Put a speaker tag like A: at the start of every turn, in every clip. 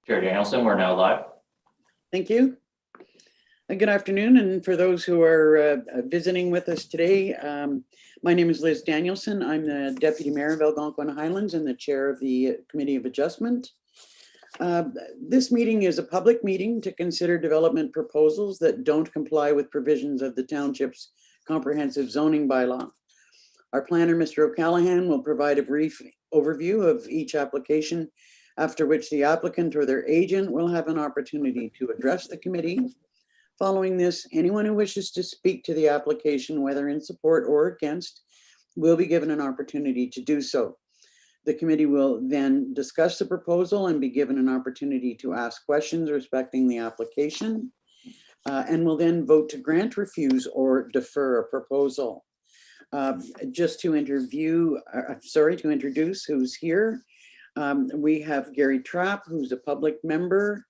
A: Chair Danielson, we're now live.
B: Thank you. Good afternoon, and for those who are visiting with us today, my name is Liz Danielson. I'm the Deputy Mayor of Algonquin Highlands and the Chair of the Committee of Adjustment. This meeting is a public meeting to consider development proposals that don't comply with provisions of the Township's comprehensive zoning bylaw. Our planner, Mr. O'Callaghan, will provide a brief overview of each application, after which the applicant or their agent will have an opportunity to address the committee. Following this, anyone who wishes to speak to the application, whether in support or against, will be given an opportunity to do so. The committee will then discuss the proposal and be given an opportunity to ask questions respecting the application, and will then vote to grant, refuse, or defer a proposal. Just to introduce who's here. We have Gary Trapp, who's a public member.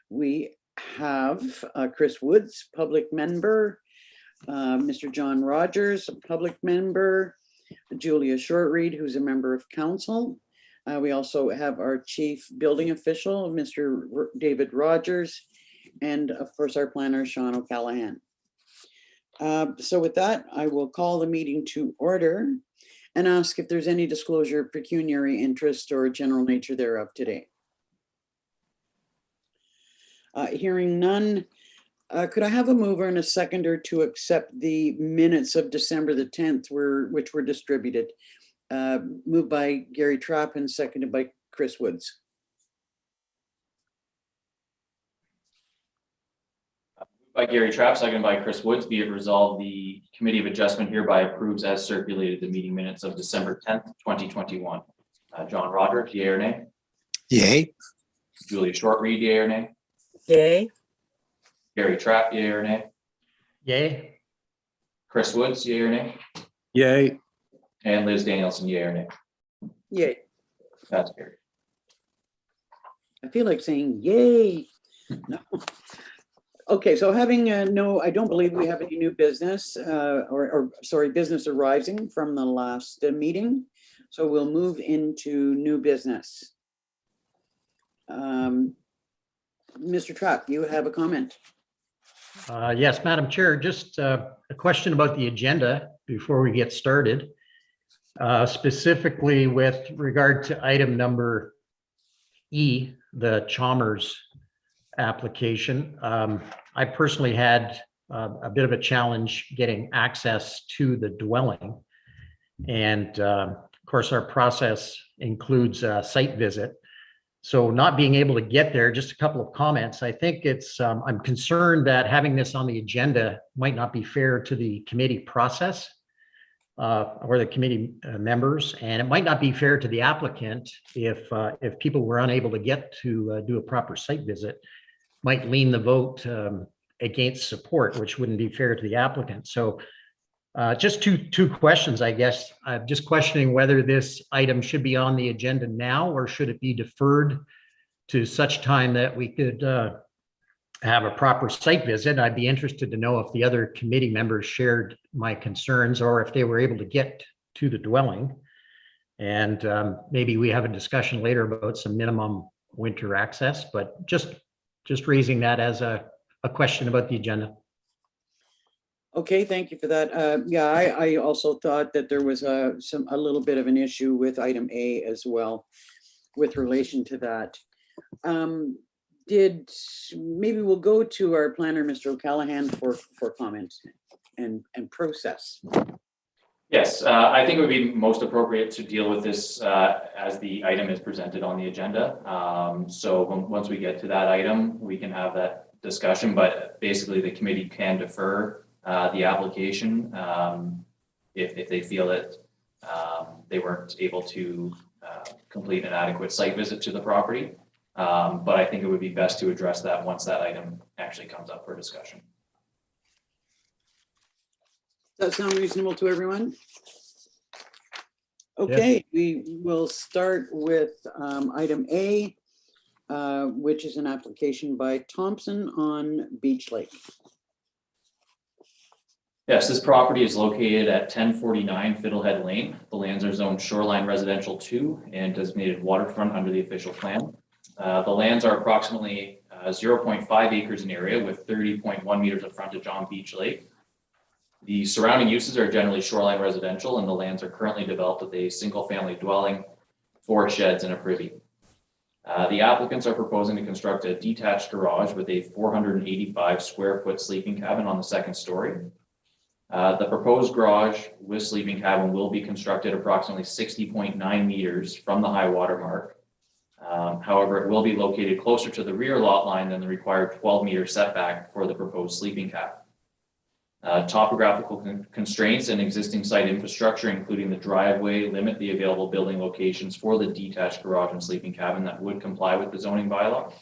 B: We have Chris Woods, public member, Mr. John Rogers, a public member, Julia Shortreed, who's a member of council. We also have our chief building official, Mr. David Rogers, and of course our planner, Sean O'Callaghan. So with that, I will call the meeting to order and ask if there's any disclosure of pecuniary interest or general nature thereof today. Hearing none, could I have a mover and a seconder to accept the minutes of December the 10th, which were distributed? Moved by Gary Trapp and seconded by Chris Woods.
A: By Gary Trapp, seconded by Chris Woods. Be it resolved, the Committee of Adjustment hereby approves as circulated the meeting minutes of December 10th, 2021. John Rogers, yea or nay?
C: Yay.
A: Julia Shortreed, yea or nay?
D: Yay.
A: Gary Trapp, yea or nay?
D: Yay.
A: Chris Woods, yea or nay?
C: Yay.
A: And Liz Danielson, yea or nay?
B: Yay.
A: That's carried.
B: I feel like saying yay. No. Okay, so having no, I don't believe we have any new business business arising from the last meeting. So we'll move into new business. Mr. Trapp, you have a comment.
D: Yes, Madam Chair, just a question about the agenda before we get started. Specifically with regard to item number E, the Chalmers application. I personally had a bit of a challenge getting access to the dwelling. And of course, our process includes a site visit. So not being able to get there, just a couple of comments. I think it's, I'm concerned that having this on the agenda might not be fair to the committee process or the committee members. And it might not be fair to the applicant if people were unable to get to do a proper site visit, might lean the vote against support, which wouldn't be fair to the applicant. So just two questions, I guess. I'm just questioning whether this item should be on the agenda now, or should it be deferred to such time that we could have a proper site visit. I'd be interested to know if the other committee members shared my concerns or if they were able to get to the dwelling. And maybe we have a discussion later about some minimum winter access, but just raising that as a question about the agenda.
B: Okay, thank you for that. Yeah, I also thought that there was a little bit of an issue with item A as well with relation to that. Maybe we'll go to our planner, Mr. O'Callaghan, for comment and process.
A: Yes, I think it would be most appropriate to deal with this as the item is presented on the agenda. So once we get to that item, we can have that discussion, but basically the committee can defer the application if they feel that they weren't able to complete an adequate site visit to the property. But I think it would be best to address that once that item actually comes up for discussion.
B: Does that sound reasonable to everyone? Okay, we will start with item A, which is an application by Thompson on Beach Lake.
A: Yes, this property is located at 1049 Fiddlehead Lane. The lands are zoned shoreline residential 2 and designated waterfront under the official plan. The lands are approximately 0.5 acres in area with 30.1 meters of frontage on Beach Lake. The surrounding uses are generally shoreline residential, and the lands are currently developed with a single-family dwelling, 4 sheds, and a privy. The applicants are proposing to construct a detached garage with a 485 square foot sleeping cabin on the 2nd story. The proposed garage with sleeping cabin will be constructed approximately 60.9 meters from the high water mark. However, it will be located closer to the rear lot line than the required 12-meter setback for the proposed sleeping cabin. Topographical constraints and existing site infrastructure, including the driveway, limit the available building locations for the detached garage and sleeping cabin that would comply with the zoning bylaw.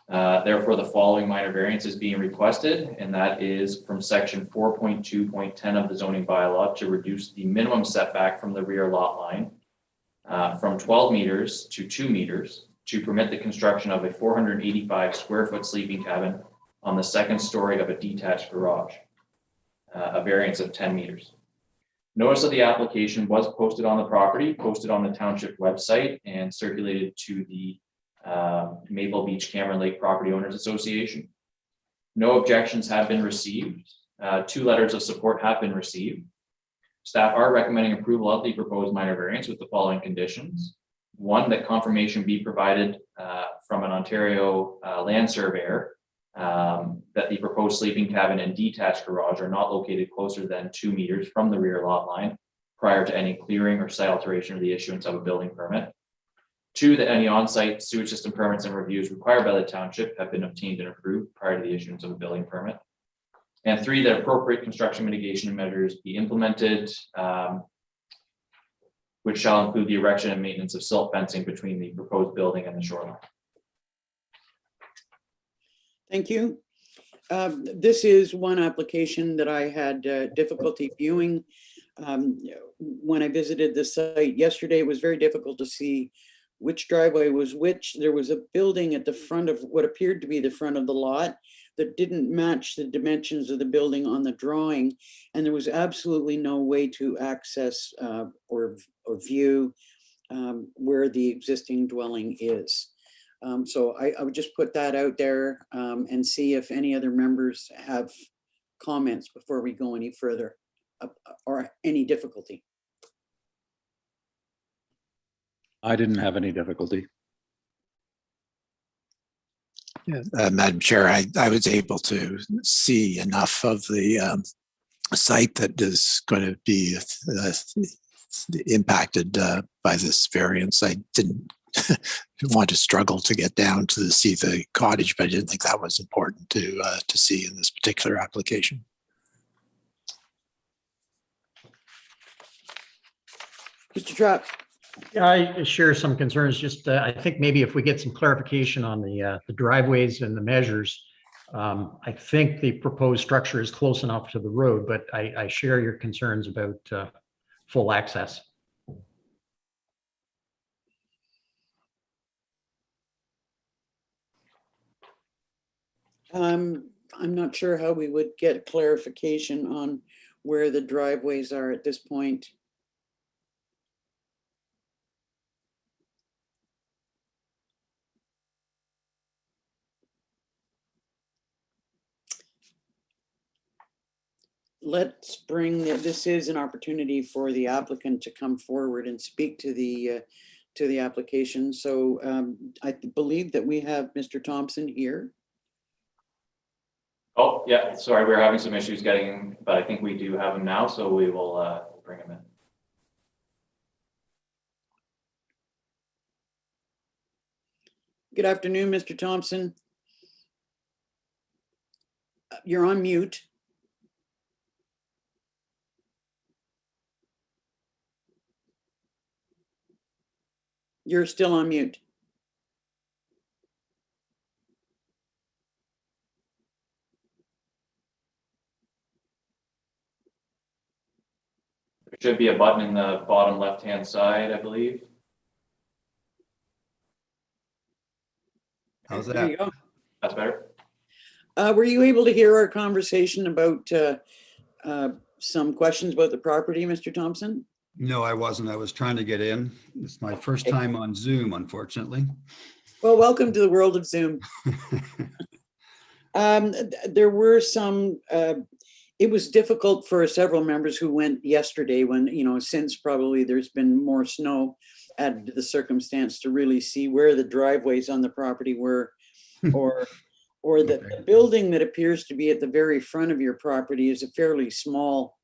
A: Therefore, the following minor variance is being requested, and that is from section 4.2.10 of the zoning bylaw to reduce the minimum setback from the rear lot line from 12 meters to 2 meters to permit the construction of a 485 square foot sleeping cabin on the 2nd story of a detached garage, a variance of 10 meters. Notice of the application was posted on the property, posted on the township website, and circulated to the Maple Beach Cameron Lake Property Owners Association. No objections have been received. 2 letters of support have been received. Staff are recommending approval of the proposed minor variance with the following conditions. 1, that confirmation be provided from an Ontario land surveyor that the proposed sleeping cabin and detached garage are not located closer than 2 meters from the rear lot line prior to any clearing or site alteration or the issuance of a building permit. 2, that any on-site sewage system permits and reviews required by the township have been obtained and approved prior to the issuance of a building permit. And 3, that appropriate construction mitigation measures be implemented, which shall include the erection and maintenance of silt fencing between the proposed building and the shoreline.
B: Thank you. This is one application that I had difficulty viewing. When I visited the site yesterday, it was very difficult to see which driveway was which. There was a building at the front of what appeared to be the front of the lot that didn't match the dimensions of the building on the drawing. And there was absolutely no way to access or view where the existing dwelling is. So I would just put that out there and see if any other members have comments before we go any further or any difficulty.
C: I didn't have any difficulty.
E: Madam Chair, I was able to see enough of the site that is going to be impacted by this variance. I didn't want to struggle to get down to see the cottage, but I didn't think that was important to see in this particular application.
B: Mr. Trapp.
D: Yeah, I share some concerns. Just I think maybe if we get some clarification on the driveways and the measures, I think the proposed structure is close enough to the road, but I share your concerns about full access.
B: I'm not sure how we would get clarification on where the driveways are at this point. Let's bring, this is an opportunity for the applicant to come forward and speak to the application. So I believe that we have Mr. Thompson here.
A: Oh, yeah, sorry, we were having some issues getting, but I think we do have him now, so we will bring him in.
B: Good afternoon, Mr. Thompson. You're on mute. You're still on mute.
A: There should be a button in the bottom left-hand side, I believe.
F: How's
B: There you
F: that?
B: go.
A: That's better.
B: Were you able to hear our conversation about some questions about the property, Mr. Thompson?
F: No, I wasn't. I was trying to get in. It's my first time on Zoom, unfortunately.
B: Well, welcome to the world of Zoom. There were some, it was difficult for several members who went yesterday when, since probably there's been more snow added to the circumstance to really see where the driveways on the property were, or the building that appears to be at the very front of your property is a fairly small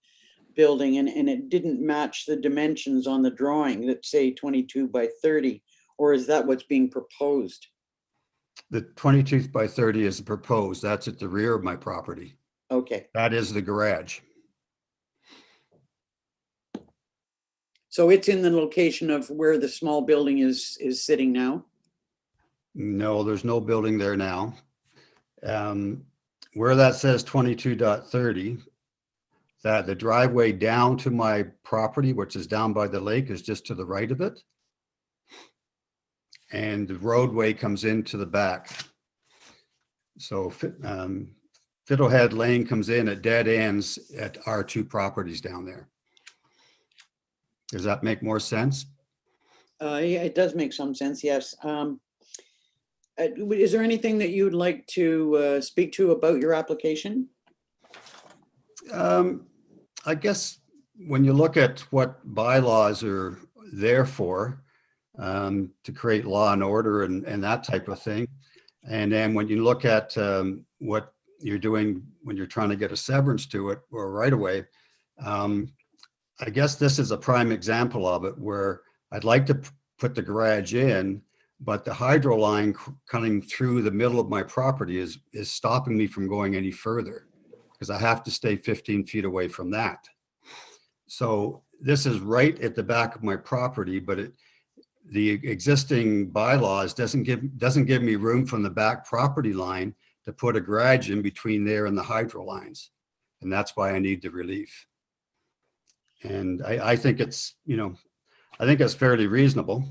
B: building, and it didn't match the dimensions on the drawing that say 22 by 30, or is that what's being proposed?
F: The 22 by 30 is proposed. That's at the rear of my property.
B: Okay,
F: That is the garage.
B: so it's in the location of where the small building is sitting now?
F: No, there's no building there now. Where that says 22.30, that the driveway down to my property, which is down by the lake, is just to the right of it. And the roadway comes into the back. So Fiddlehead Lane comes in at dead ends at our two properties down there. Does that make more sense?
B: Yeah, it does make some sense, yes. Is there anything that you'd like to speak to about your application?
F: I guess when you look at what bylaws are there for, to create law and order and that type of thing. And then when you look at what you're doing when you're trying to get a severance to it or right away, I guess this is a prime example of it where I'd like to put the garage in, but the hydro line coming through the middle of my property is stopping me from going any further because I have to stay 15 feet away from that. So this is right at the back of my property, but the existing bylaws doesn't give me room from the back property line to put a garage in between there and the hydro lines. And that's why I need the relief. And I think it's, I think it's fairly reasonable,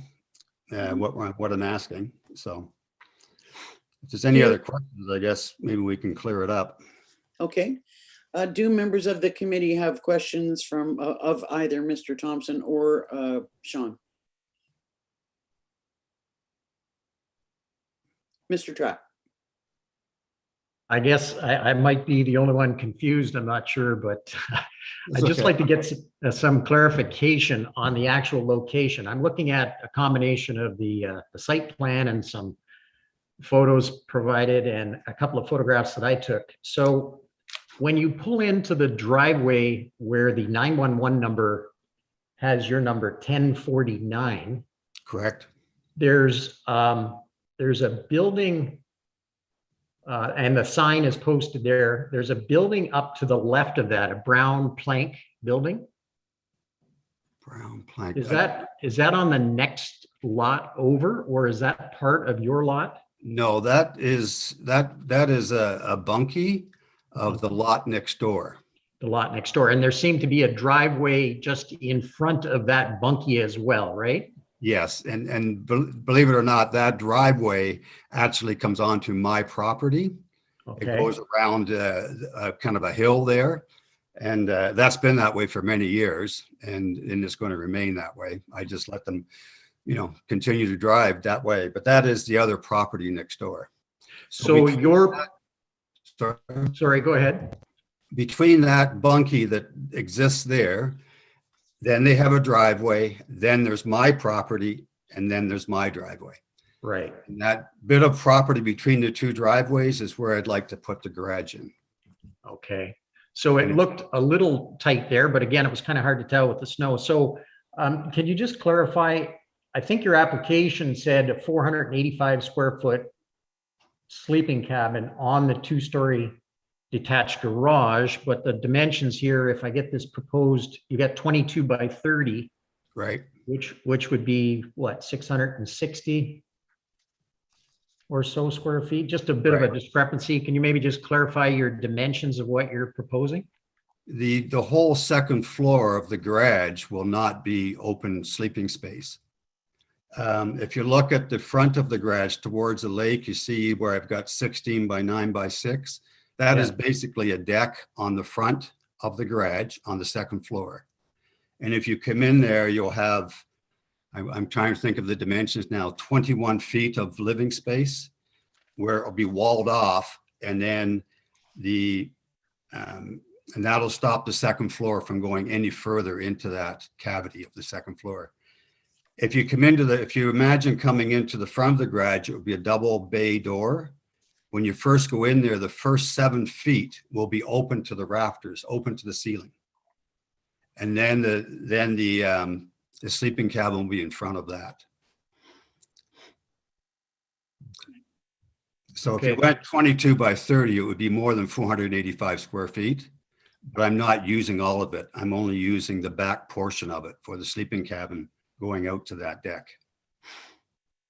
F: what I'm asking. So if there's any other questions, I guess maybe we can clear it up.
B: Okay. Do members of the committee have questions of either Mr. Thompson or Sean? Mr. Trapp.
D: I guess I might be the only one confused. I'm not sure, but I'd just like to get some clarification on the actual location. I'm looking at a combination of the site plan and some photos provided and a couple of photographs that I took. So when you pull into the driveway where the 911 number has your number 1049.
F: Correct.
D: There's a building and the sign is posted there. There's a building up to the left of that, a brown plank building.
F: Brown plank.
D: Is that on the next lot over, or is that part of your lot?
F: No, that is a bunkie of the lot next door.
D: The lot next door. And there seemed to be a driveway just in front of that bunkie as well, right?
F: Yes, and believe it or not, that driveway actually comes onto my property.
D: Okay.
F: It goes around kind of a hill there, and that's been that way for many years, and it's going to remain that way. I just let them, continue to drive that way. But that is the other property next door.
D: So sorry, go ahead.
F: Between that bunkie that exists there, then they have a driveway, then there's my property, and then there's my driveway.
D: Right.
F: And that bit of property between the two driveways is where I'd like to put the garage in.
D: Okay. So it looked a little tight there, but again, it was kind of hard to tell with the snow. So can you just clarify, I think your application said a 485 square foot sleeping cabin on the two-story detached garage, but the dimensions here, if I get this proposed, you got 22 by 30,
F: Right.
D: which would be what, 660 or so square feet? Just a bit of a discrepancy. Can you maybe just clarify your dimensions of what you're proposing?
F: The whole second floor of the garage will not be open sleeping space. If you look at the front of the garage towards the lake, you see where I've got 16 by 9 by 6. That is basically a deck on the front of the garage on the second floor. And if you come in there, you'll have, I'm trying to think of the dimensions now, 21 feet of living space where it'll be walled off, and then and that'll stop the second floor from going any further into that cavity of the second floor. If you come into if you imagine coming into the front of the garage, it would be a double bay door. When you first go in there, the first 7 feet will be open to the rafters, open to the ceiling. And then the sleeping cabin will be in front of that. So if you
D: Okay.
F: went 22 by 30, it would be more than 485 square feet. But I'm not using all of it. I'm only using the back portion of it for the sleeping cabin going out to that deck.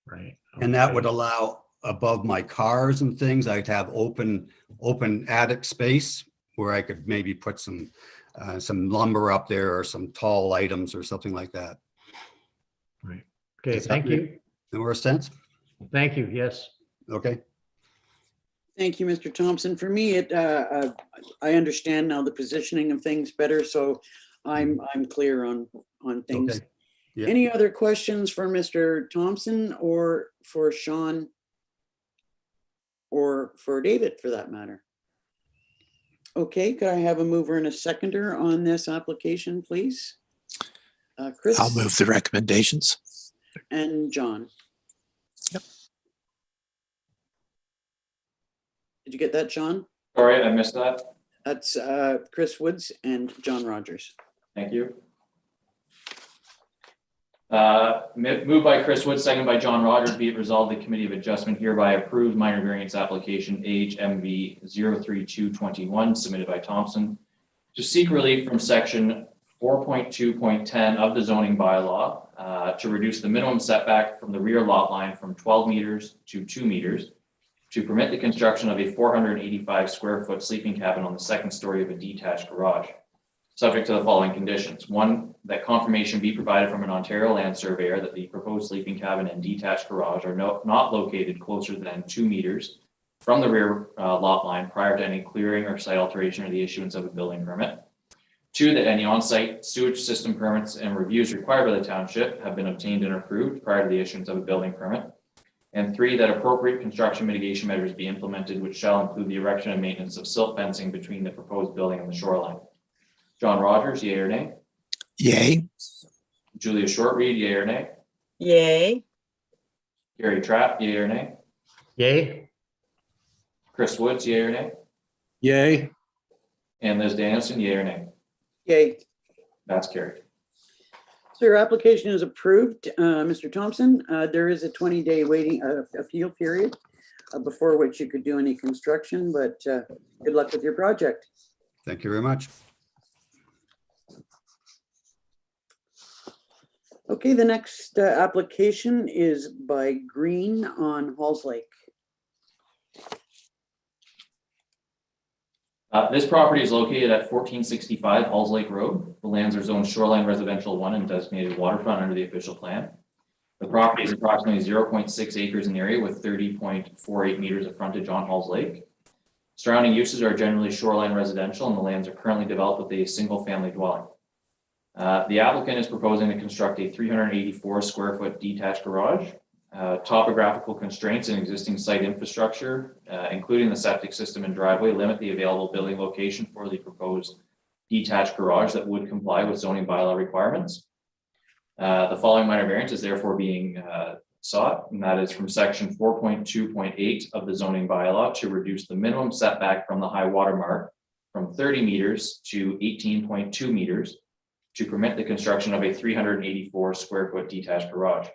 D: Right.
F: And that
D: okay.
F: would allow above my cars and things, I'd have open attic space where I could maybe put some lumber up there or some tall items or something like that.
D: Right. Okay,
F: Does that
D: thank
F: make
D: you.
F: more sense?
D: Thank you, yes.
F: Okay.
B: Thank you, Mr. Thompson. For me, I understand now the positioning of things better, so I'm clear on things.
F: Okay. Yeah.
B: Any other questions for Mr. Thompson or for Sean or for David, for that matter? Okay, could I have a mover and a seconder on this application, please? Chris?
E: I'll move the recommendations.
B: And John.
E: Yep.
B: Did you get that, John?
A: Sorry, I missed that.
B: That's Chris Woods and John Rogers.
A: Thank you. Moved by Chris Wood, second by John Rogers, be it resolved, the Committee of Adjustment hereby approves minor variance application HMV 03221 submitted by Thompson to seek relief from section 4.2.10 of the zoning bylaw to reduce the minimum setback from the rear lot line from 12 meters to 2 meters to permit the construction of a 485 square foot sleeping cabin on the second story of a detached garage, subject to the following conditions. One, that confirmation be provided from an Ontario land surveyor that the proposed sleeping cabin and detached garage are not located closer than 2 meters from the rear lot line prior to any clearing or site alteration or the issuance of a building permit. Two, that any on-site sewage system permits and reviews required by the township have been obtained and approved prior to the issuance of a building permit. And three, that appropriate construction mitigation measures be implemented, which shall include the erection and maintenance of silt fencing between the proposed building and the shoreline. John Rogers, yea or nay?
E: Yay.
A: Julia Shortreed, yea or nay?
G: Yay.
A: Gary Trapp, yea or nay?
D: Yay?
A: Chris Woods, yea or nay?
C: Yay.
A: And Liz Danielson, yea or nay?
B: Yay.
A: That's carried.
B: So your application is approved, Mr. Thompson. There is a 20-day waiting appeal period before which you could do any construction, but good luck with your project.
F: Thank you very much.
B: Okay, the next application is by Green on Halls Lake.
A: This property is located at 1465 Halls Lake Road. The lands are zoned shoreline residential 1 and designated waterfront under the official plan. The property is approximately 0.6 acres in area with 30.48 meters of frontage on Halls Lake. Surrounding uses are generally shoreline residential, and the lands are currently developed with a single family dwelling. The applicant is proposing to construct a 384 square foot detached garage. Topographical constraints and existing site infrastructure, including the septic system and driveway, limit the available building location for the proposed detached garage that would comply with zoning bylaw requirements. The following minor variance is therefore being sought, and that is from section 4.2.8 of the zoning bylaw to reduce the minimum setback from the high water mark from 30 meters to 18.2 meters to permit the construction of a 384 square foot detached garage.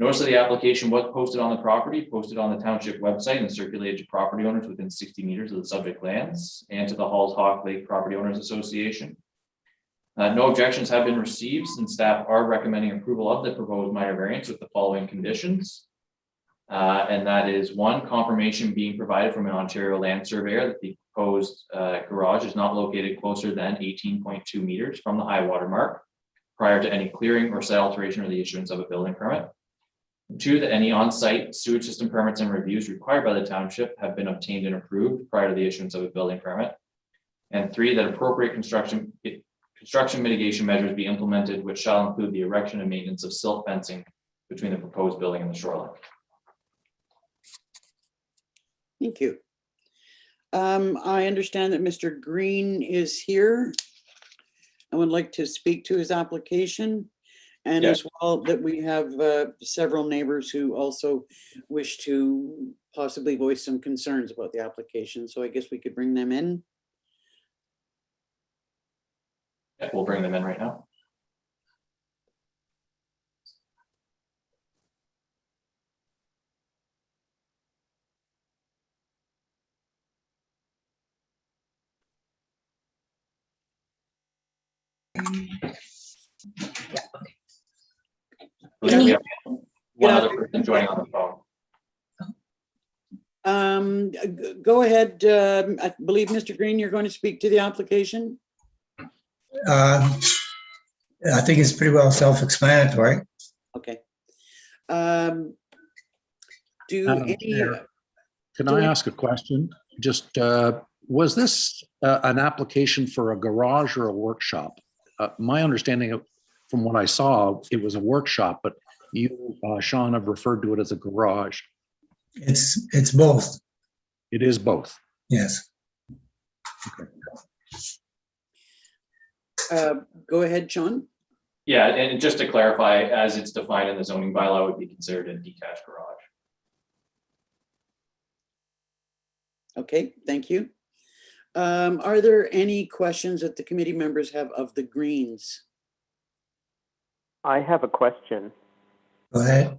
A: Notice of the application was posted on the property, posted on the township website, and circulated to property owners within 60 meters of the subject lands and to the Halls Hawk Lake Property Owners Association. No objections have been received, and staff are recommending approval of the proposed minor variance with the following conditions. And that is one, confirmation being provided from an Ontario land surveyor that the proposed garage is not located closer than 18.2 meters from the high water mark prior to any clearing or site alteration or the issuance of a building permit. Two, that any on-site sewage system permits and reviews required by the township have been obtained and approved prior to the issuance of a building permit. And three, that appropriate construction construction mitigation measures be implemented, which shall include the erection and maintenance of silt fencing between the proposed building and the shoreline.
B: Thank you. I understand that Mr. Green is here. I would like to speak to his application. And
A: Yeah.
B: as well that we have several neighbors who also wish to possibly voice some concerns about the application. So I guess we could bring them in.
A: Yeah, we'll bring them in right now. We have one other person joining on the phone.
B: Go ahead. I believe, Mr. Green, you're going to speak to the application.
G: I think it's pretty well self-explanatory.
B: Okay.
C: Madam Chair, Can I ask a question? Just, was this an application for a garage or a workshop? My understanding from what I saw, it was a workshop, but you, Sean, have referred to it as a garage.
G: It's both.
C: It is both.
G: Yes.
B: Go ahead, Sean.
A: Yeah, and just to clarify, as it's defined in the zoning bylaw, it would be considered a detached garage.
B: Okay, thank you. Are there any questions that the committee members have of the Greens?
H: I have a question.
G: Go ahead.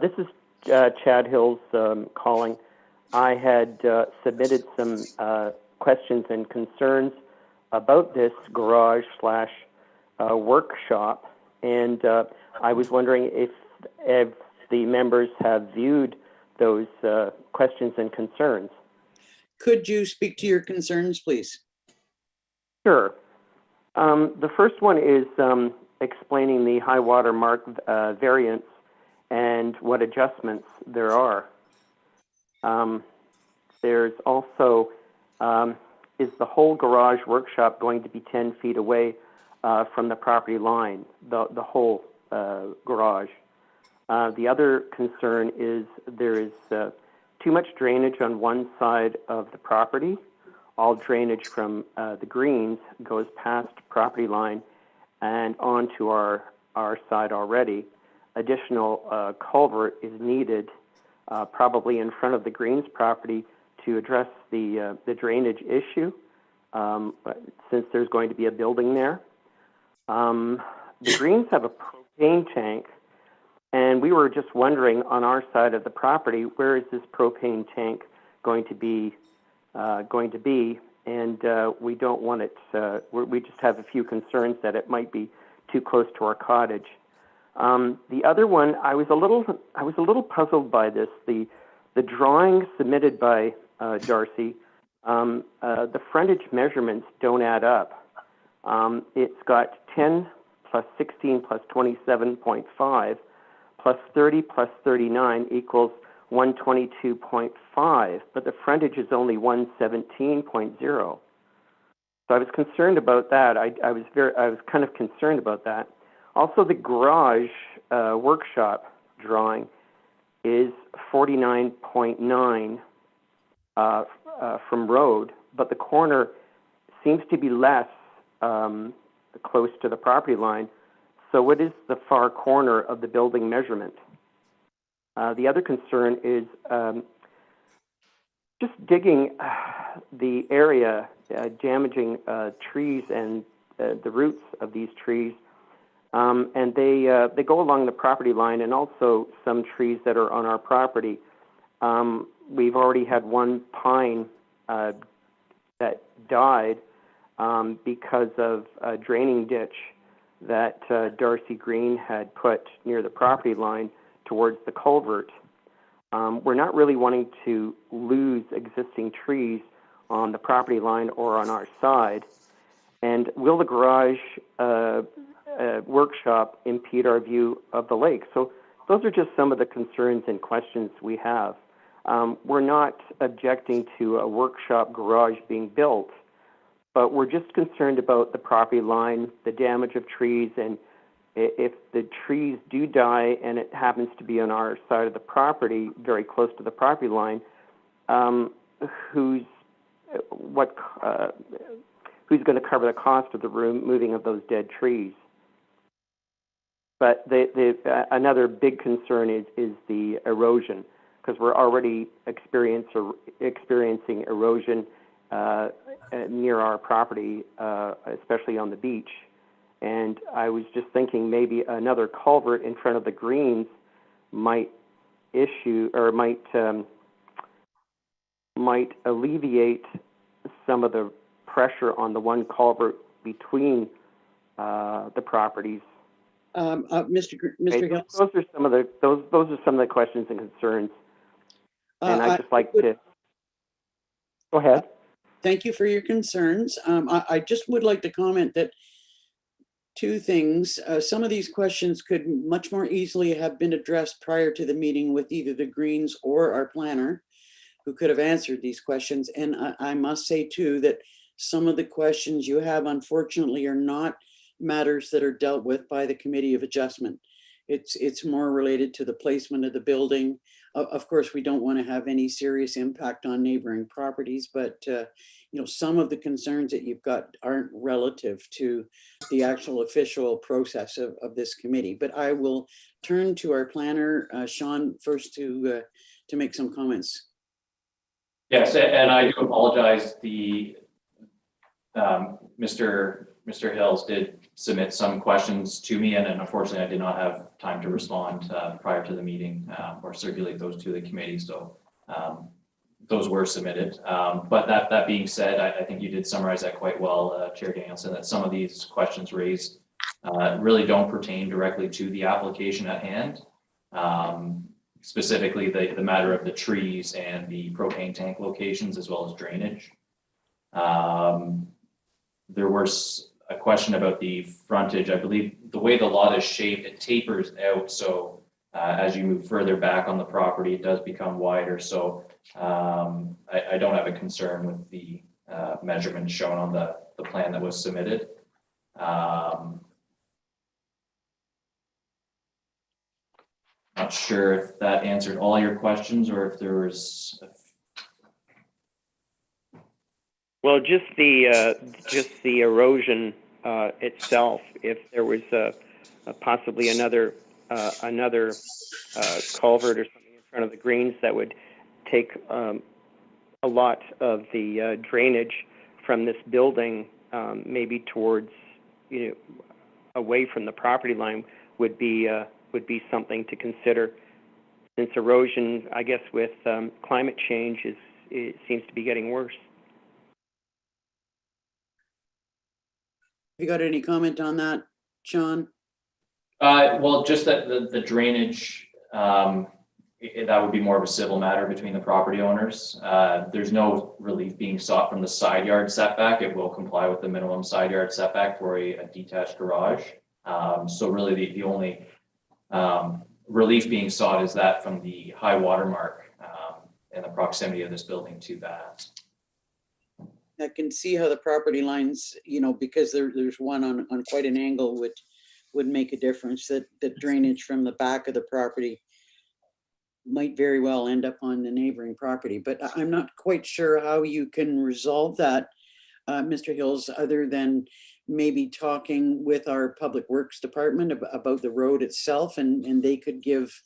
H: This is Chad Hills calling. I had submitted some questions and concerns about this garage slash workshop, and I was wondering if the members have viewed those questions and concerns.
B: Could you speak to your concerns, please?
H: Sure. The first one is explaining the high water mark variance and what adjustments there are. There's also, is the whole garage workshop going to be 10 feet away from the property line, the whole garage? The other concern is there is too much drainage on one side of the property. All drainage from the Greens goes past property line and onto our side already. Additional culvert is needed probably in front of the Greens property to address the drainage issue since there's going to be a building there. The Greens have a propane tank, and we were just wondering on our side of the property, where is this propane tank going to be? And we don't want it. We just have a few concerns that it might be too close to our cottage. The other one, I was a little puzzled by this. The drawing submitted by Darcy, the frontage measurements don't add up. It's got 10 plus 16 plus 27.5 plus 30 plus 39 equals 122.5, but the frontage is only 117.0. So I was concerned about that. I was kind of concerned about that. Also, the garage workshop drawing is 49.9 from road, but the corner seems to be less close to the property line. So what is the far corner of the building measurement? The other concern is just digging the area, damaging trees and the roots of these trees. And they go along the property line, and also some trees that are on our property. We've already had one pine that died because of a draining ditch that Darcy Green had put near the property line towards the culvert. We're not really wanting to lose existing trees on the property line or on our side. And will the garage workshop impede our view of the lake? So those are just some of the concerns and questions we have. We're not objecting to a workshop garage being built, but we're just concerned about the property line, the damage of trees, and if the trees do die and it happens to be on our side of the property, very close to the property line, who's going to cover the cost of the removing of those dead trees? But another big concern is the erosion, because we're already experiencing erosion near our property, especially on the beach. And I was just thinking maybe another culvert in front of the greens might alleviate some of the pressure on the one culvert between the properties.
B: Mr.
H: Okay,
B: Hills.
H: those are some of the questions and concerns, and I'd just like to go ahead.
B: Thank you for your concerns. I just would like to comment that two things. Some of these questions could much more easily have been addressed prior to the meeting with either the Greens or our planner, who could have answered these questions. And I must say too that some of the questions you have, unfortunately, are not matters that are dealt with by the Committee of Adjustment. It's more related to the placement of the building. Of course, we don't want to have any serious impact on neighboring properties, but some of the concerns that you've got aren't relative to the actual official process of this committee. But I will turn to our planner, Sean, first to make some comments.
A: Yes, and I do apologize. Mr. Hills did submit some questions to me, and unfortunately I did not have time to respond prior to the meeting or circulate those to the committee. So those were submitted. But that being said, I think you did summarize that quite well, Chair Danielson, that some of these questions raised really don't pertain directly to the application at hand. Specifically the matter of the trees and the propane tank locations, as well as drainage. There was a question about the frontage. I believe the way the lot is shaped, it tapers out. So as you move further back on the property, it does become wider. So I don't have a concern with the measurements shown on the plan that was submitted. Not sure if that answered all your questions or if there was
H: Well, just the erosion itself. If there was possibly another culvert or something in front of the greens that would take a lot of the drainage from this building, maybe towards away from the property line, would be something to consider. Since erosion, I guess, with climate change it seems to be getting worse.
B: You got any comment on that, Sean?
A: well, just that the drainage, that would be more of a civil matter between the property owners. There's no relief being sought from the side yard setback. It will comply with the minimum side yard setback for a detached garage. So really the only relief being sought is that from the high water mark and the proximity of this building to that.
B: I can see how the property lines, because there's one on quite an angle would make a difference, that drainage from the back of the property might very well end up on the neighboring property. But I'm not quite sure how you can resolve that, Mr. Hills, other than maybe talking with our Public Works Department about the road itself, and they could give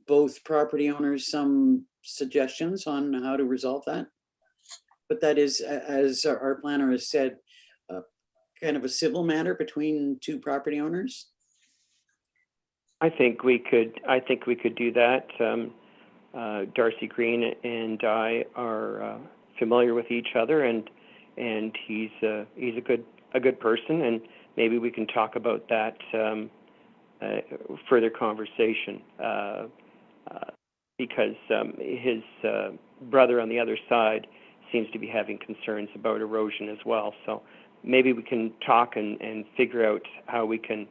B: both property owners some suggestions on how to resolve that. But that is, as our planner has said, kind of a civil matter between two property owners.
H: I think we could do that. Darcy Green and I are familiar with each other, and he's a good person, and maybe we can talk about that further conversation because his brother on the other side seems to be having concerns about erosion as well. So maybe we can talk and figure out how we can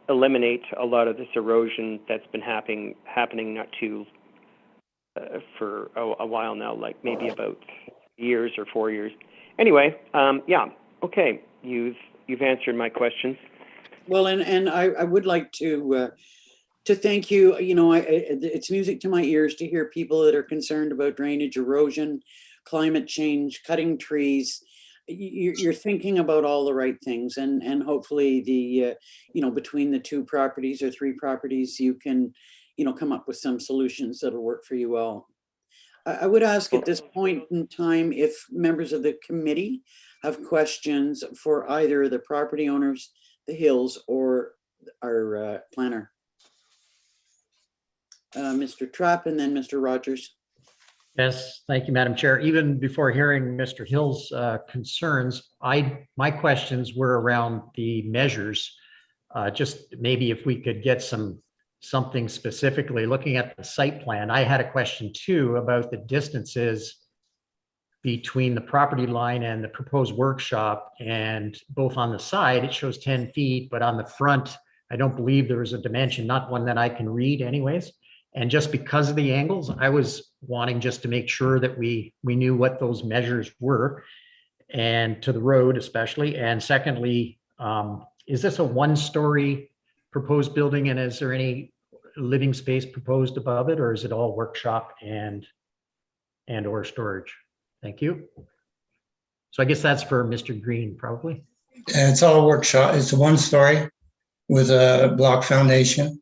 H: eliminate a lot of this erosion that's been happening not too for a while now, like maybe about years or 4 years. Anyway, yeah, okay, you've answered my questions.
B: Well, and I would like to thank you. You know, it's music to my ears to hear people that are concerned about drainage, erosion, climate change, cutting trees. You're thinking about all the right things, and hopefully the you know, between the 2 properties or 3 properties, you can, you know, come up with some solutions that'll work for you all. I would ask at this point in time if members of the committee have questions for either the property owners, the Hills, or our planner. Mr. Trapp and then Mr. Rogers.
D: Yes, thank you, Madam Chair. Even before hearing Mr. Hill's concerns, my questions were around the measures. Just maybe if we could get something specifically looking at the site plan. I had a question too about the distances between the property line and the proposed workshop, and both on the side, it shows 10 feet, but on the front, I don't believe there was a dimension, not one that I can read anyways. And just because of the angles, I was wanting just to make sure that we knew what those measures were, and to the road especially. And secondly, is this a 1-story proposed building, and is there any living space proposed above it, or is it all workshop and or storage? Thank you. So I guess that's for Mr. Green, probably.
G: And it's all workshop. It's a 1-story with a block foundation.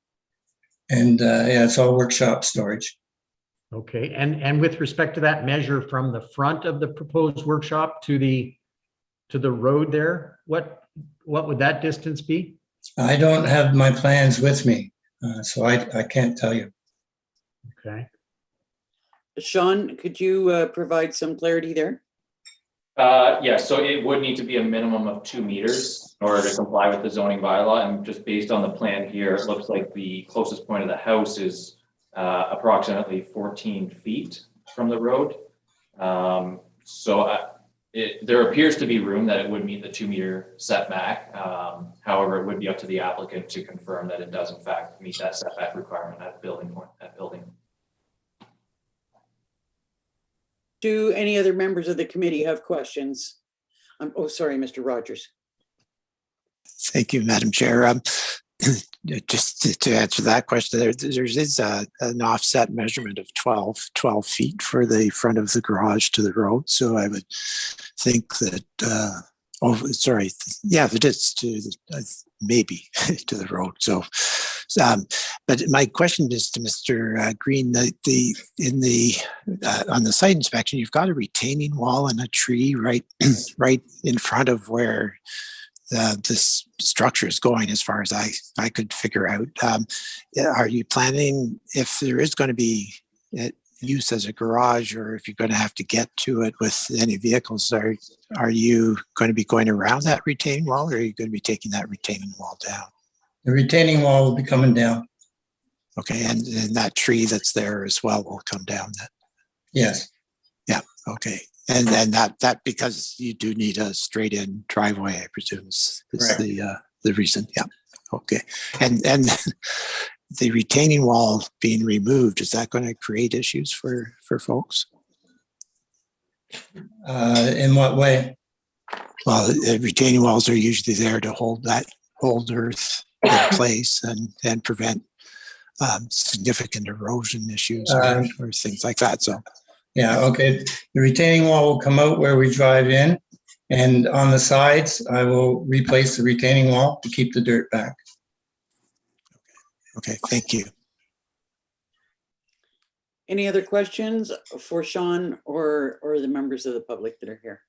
G: And yeah, it's all workshop storage.
D: Okay, and with respect to that measure from the front of the proposed workshop to the road there, what would that distance be?
G: I don't have my plans with me, so I can't tell you.
D: Okay.
B: Sean, could you provide some clarity there?
A: Yeah, so it would need to be a minimum of 2 meters in order to comply with the zoning bylaw, and just based on the plan here, it looks like the closest point of the house is approximately 14 feet from the road. There appears to be room that it would meet the 2-meter setback. However, it would be up to the applicant to confirm that it does in fact meet that setback requirement at building.
B: Do any other members of the committee have questions? Oh, sorry, Mr. Rogers.
E: Thank you, Madam Chair. Just to answer that question, there is an offset measurement of 12 feet for the front of the garage to the road. So I would think that, it is to maybe to the road. So, but my question is to Mr. Green. On the site inspection, you've got a retaining wall and a tree right in front of where this structure is going, as far as I could figure out. Are you planning, if there is going to be use as a garage, or if you're going to have to get to it with any vehicles, are you going to be going around that retaining wall, or are you going to be taking that retaining wall down?
G: The retaining wall will be coming down.
E: Okay, and that tree that's there as well will come down then?
G: Yes.
E: Yeah, okay. And then that because you do need a straight in driveway, I presume is the reason. Yeah. Okay. And the retaining wall being removed, is that going to create issues for folks?
G: In what way?
E: Well, the retaining walls are usually there to hold earth in place and prevent significant erosion issues or things like that. So.
G: Yeah, okay. The retaining wall will come out where we drive in, and on the sides, I will replace the retaining wall to keep the dirt back.
E: Okay, thank you.
B: Any other questions for Sean or the members of the public that are here?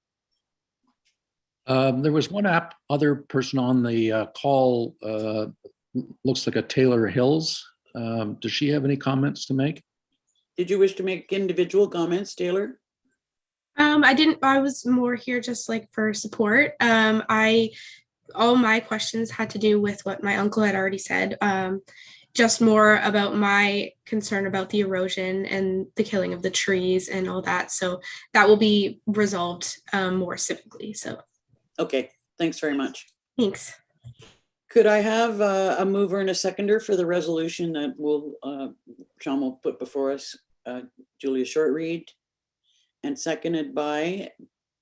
C: There was one other person on the call, looks like a Taylor Hills. Does she have any comments to make?
B: Did you wish to make individual comments, Taylor?
I: I didn't. I was more here just like for support. All my questions had to do with what my uncle had already said. Just more about my concern about the erosion and the killing of the trees and all that. So that will be resolved more civically. So.
B: Okay, thanks very much.
I: Thanks.
B: Could I have a mover and a seconder for the resolution that Sean will put before us? Julia Shortreed, and seconded by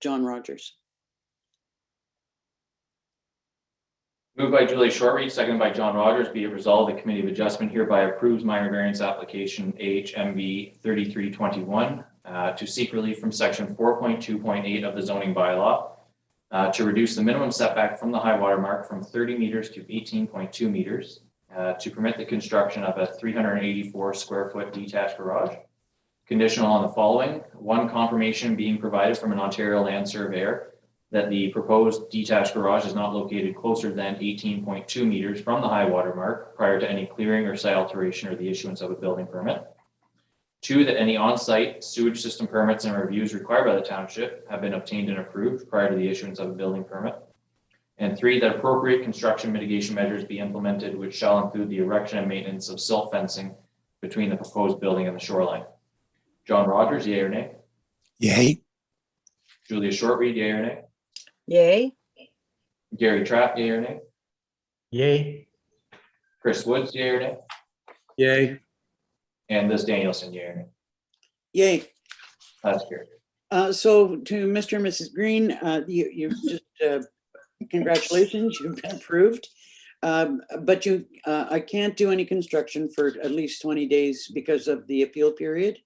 B: John Rogers.
A: Moved by Julie Shortreed, seconded by John Rogers. Be it resolved, the Committee of Adjustment hereby approves minor variance application AHMV 3321 to seek relief from section 4.2.8 of the zoning bylaw to reduce the minimum setback from the high water mark from 30 meters to 18.2 meters to permit the construction of a 384 square foot detached garage. Conditional on the following: one, confirmation being provided from an Ontario land surveyor that the proposed detached garage is not located closer than 18.2 meters from the high water mark prior to any clearing or site alteration or the issuance of a building permit. Two, that any on-site sewage system permits and reviews required by the township have been obtained and approved prior to the issuance of a building permit. And three, that appropriate construction mitigation measures be implemented, which shall include the erection and maintenance of silt fencing between the proposed building and the shoreline. John Rogers, yea or nay?
E: Yay.
A: Julia Shortreed, yea or nay?
J: Yay.
A: Gary Trapp, yea or nay?
D: Yay.
A: Chris Woods, yea or nay?
C: Yay.
A: And Liz Danielson, yea or nay?
B: Yay.
A: That's carried.
B: So to Mr. and Mrs. Green, you just, congratulations, you've been approved. But I can't do any construction for at least 20 days because of the appeal period.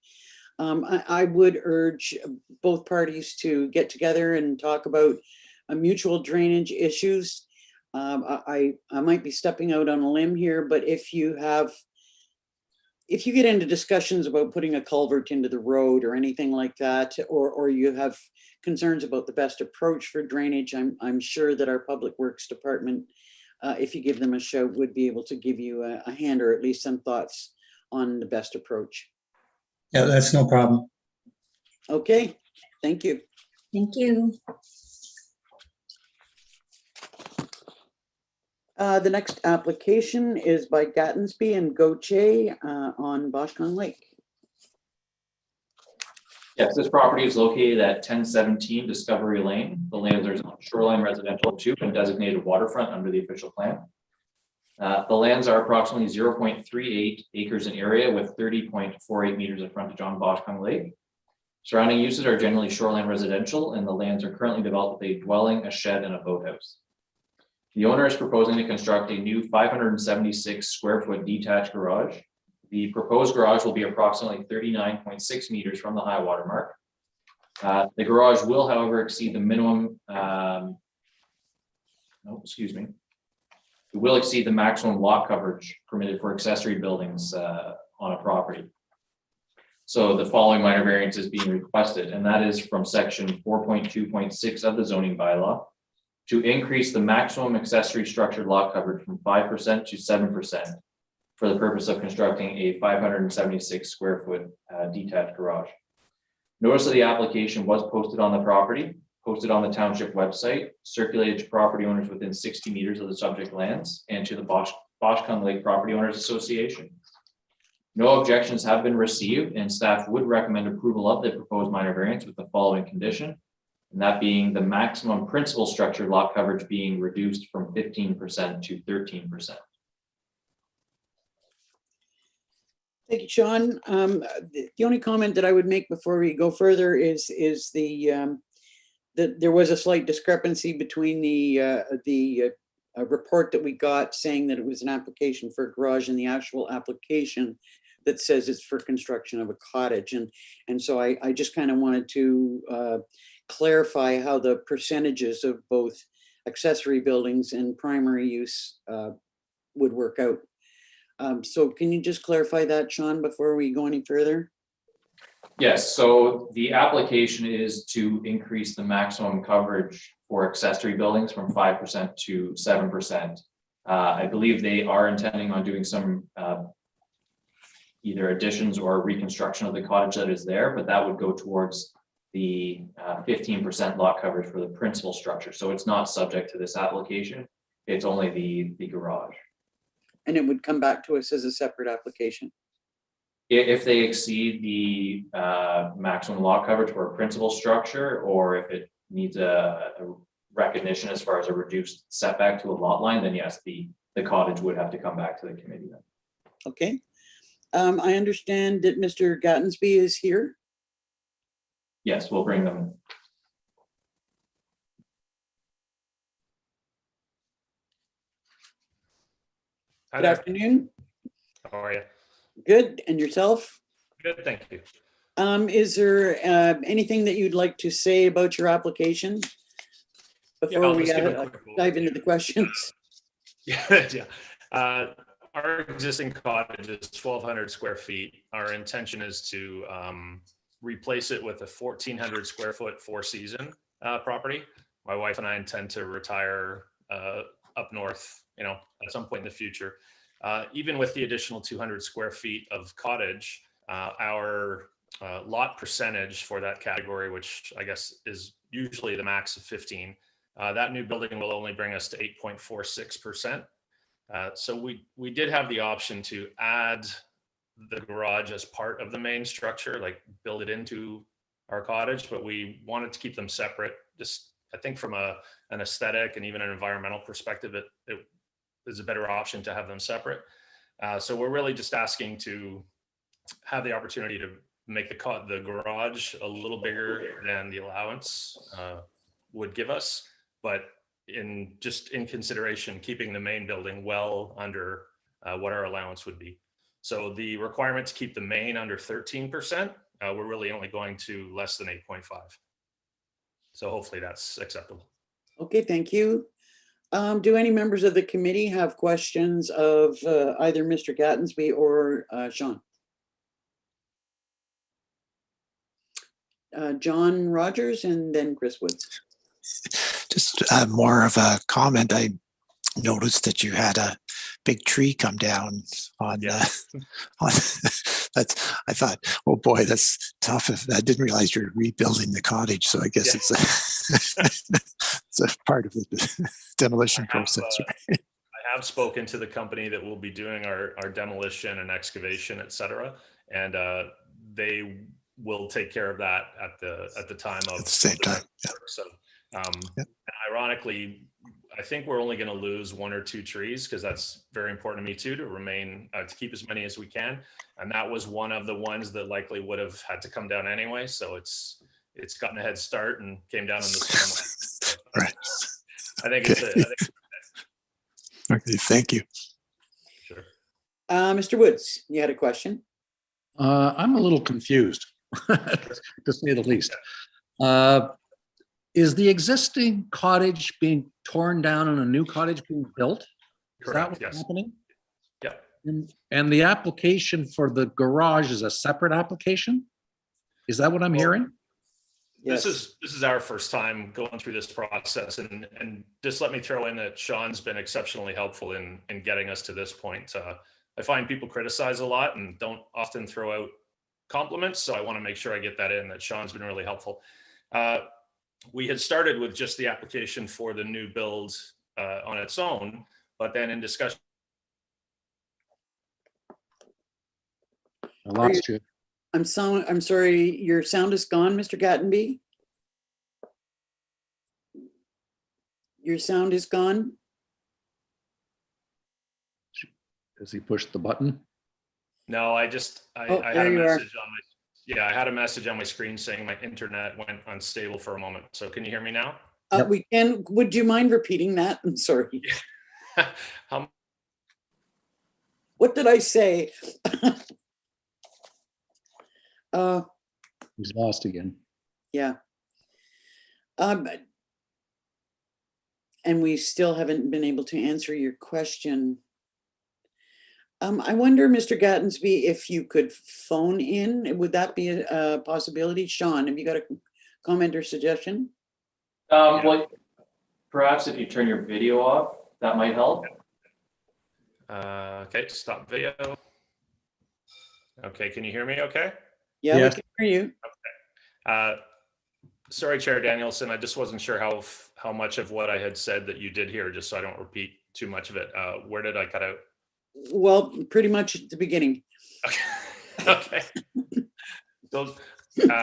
B: I would urge both parties to get together and talk about mutual drainage issues. I might be stepping out on a limb here, but if you get into discussions about putting a culvert into the road or anything like that, or you have concerns about the best approach for drainage, I'm sure that our Public Works Department, if you give them a shout, would be able to give you a hand or at least some thoughts on the best approach.
G: Yeah, that's no problem.
B: Okay, thank you.
J: Thank you.
B: The next application is by Gattensby and Gauthier on Boshkon Lake.
A: Yes, this property is located at 1017 Discovery Lane. The land is on shoreline residential 2 and designated waterfront under the official plan. The lands are approximately 0.38 acres in area with 30.48 meters of frontage on Boshkon Lake. Surrounding uses are generally shoreline residential, and the lands are currently developed with a dwelling, a shed, and a boathouse. The owner is proposing to construct a new 576 square foot detached garage. The proposed garage will be approximately 39.6 meters from the high water mark. The garage will, however, exceed the minimum, it will exceed the maximum lot coverage permitted for accessory buildings on a property. So the following minor variance is being requested, and that is from section 4.2.6 of the zoning bylaw to increase the maximum accessory structured lot coverage from 5% to 7% for the purpose of constructing a 576 square foot detached garage. Notice of the application was posted on the property, posted on the township website, circulated to property owners within 60 meters of the subject lands, and to the Boshkon Lake Property Owners Association. No objections have been received, and staff would recommend approval of the proposed minor variance with the following condition, and that being the maximum principal structure lot coverage being reduced from 15% to 13%.
B: Thank you, Sean. The only comment that I would make before we go further is that there was a slight discrepancy between the report that we got saying that it was an application for a garage and the actual application that says it's for construction of a cottage. And so I just kind of wanted to clarify how the percentages of both accessory buildings and primary use would work out. So can you just clarify that, Sean, before we go any further?
A: Yes, so the application is to increase the maximum coverage for accessory buildings from 5% to 7%. I believe they are intending on doing some either additions or reconstruction of the cottage that is there, but that would go towards the 15% lot coverage for the principal structure. So it's not subject to this application. It's only the garage.
B: And it would come back to us as a separate application.
A: If they exceed the maximum lot coverage for a principal structure, or if it needs a recognition as far as a reduced setback to a lot line, then yes, the cottage would have to come back to the committee then.
B: Okay. I understand that Mr. Gattensby is here.
A: Yes, we'll bring them.
B: Good afternoon.
K: How are you?
B: Good. And yourself?
K: Good, thank you.
B: Is there anything that you'd like to say about your application before
K: I'll
B: we
K: just give a quick
B: dive into
K: overview.
B: the questions?
K: Yeah. Our existing cottage is 1,200 square feet. Our intention is to replace it with a 1,400 square foot four-season property. My wife and I intend to retire up north, at some point in the future. Even with the additional 200 square feet of cottage, our lot percentage for that category, which I guess is usually the max of 15, that new building will only bring us to 8.46%. So we did have the option to add the garage as part of the main structure, like build it into our cottage, but we wanted to keep them separate. Just, I think from an aesthetic and even an environmental perspective, it is a better option to have them separate. So we're really just asking to have the opportunity to make the garage a little bigger than the allowance would give us, but in consideration, keeping the main building well under what our allowance would be. So the requirement to keep the main under 13%, we're really only going to less than 8.5. So hopefully that's acceptable.
B: Okay, thank you. Do any members of the committee have questions of either Mr. Gattensby or Sean? John Rogers and then Chris Woods.
E: Just more of a comment. I noticed that you had a big tree come down on, on that's, I thought, oh boy, that's tough. I didn't realize you're rebuilding the cottage. So I guess it's it's a part of the demolition process. Right?
K: I have spoken to the company that will be doing our demolition and excavation, et cetera. And they will take care of that at the time of
E: at the same time. Yeah.
K: So, and ironically, I think we're only going to lose one or two trees because that's very important to me too, to remain, to keep as many as we can. And that was one of the ones that likely would have had to come down anyway. So it's gotten a head start and came down in the same way.
E: Right.
K: I think it's
E: okay, thank you.
K: Sure.
B: Mr. Woods, you had a question?
C: I'm a little confused, to say the least. Is the existing cottage being torn down and a new cottage being built? Is that what's happening?
K: Yeah.
C: And the application for the garage is a separate application? Is that what I'm hearing?
K: Yes. This is our first time going through this process, and just let me throw in that Sean's been exceptionally helpful in getting us to this point. I find people criticize a lot and don't often throw out compliments, so I want to make sure I get that in, that Sean's been really helpful. We had started with just the application for the new build on its own, but then in discussion.
C: I lost you.
B: I'm sorry, your sound is gone, Mr. Gattenby. Your sound is gone.
C: Has he pushed the button?
K: No, I had a message on my, I had a message on my screen saying my internet went unstable for a moment. So can you hear me now?
C: Yep.
B: We can. Would you mind repeating that? I'm sorry. What did I say?
C: He's lost again.
B: Yeah. And we still haven't been able to answer your question. I wonder, Mr. Gattensby, if you could phone in, would that be a possibility? Sean, have you got a comment or suggestion?
A: Well, perhaps if you turn your video off, that might help.
K: Okay, stop video. Okay, can you hear me okay?
B: Yeah,
C: Yes.
B: we can hear you.
K: Okay. Sorry, Chair Danielson, I just wasn't sure how much of what I had said that you did hear, just so I don't repeat too much of it. Where did I cut out?
B: Well, pretty much at the beginning.
K: Okay. So,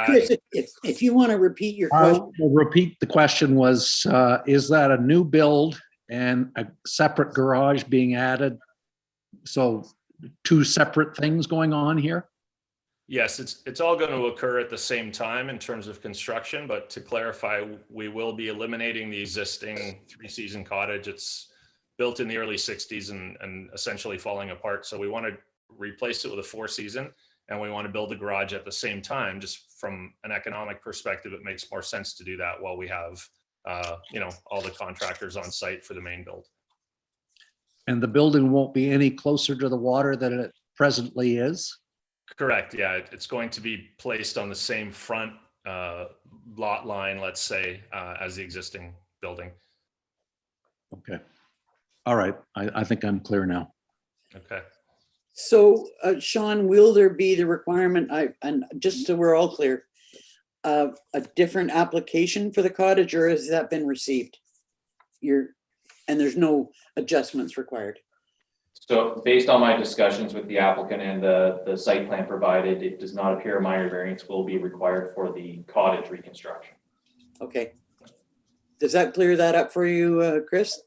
B: Chris, if you want to repeat your question.
C: I'll repeat the question was, is that a new build and a separate garage being added? So two separate things going on here?
K: yes, it's all going to occur at the same time in terms of construction, but to clarify, we will be eliminating the existing three-season cottage. It's built in the early 60s and essentially falling apart. So we want to replace it with a 4-season, and we want to build a garage at the same time. Just from an economic perspective, it makes more sense to do that while we have, all the contractors on site for the main build.
C: And the building won't be any closer to the water than it presently is?
K: Correct. Yeah, it's going to be placed on the same front lot line, let's say, as the existing building.
C: Okay. All right. I think I'm clear now.
K: Okay.
B: So, Sean, will there be the requirement, and just so we're all clear, a different application for the cottage, or has that been received? And there's no adjustments required?
A: So based on my discussions with the applicant and the site plan provided, it does not appear a minor variance will be required for the cottage reconstruction.
B: Okay. Does that clear that up for you, Chris?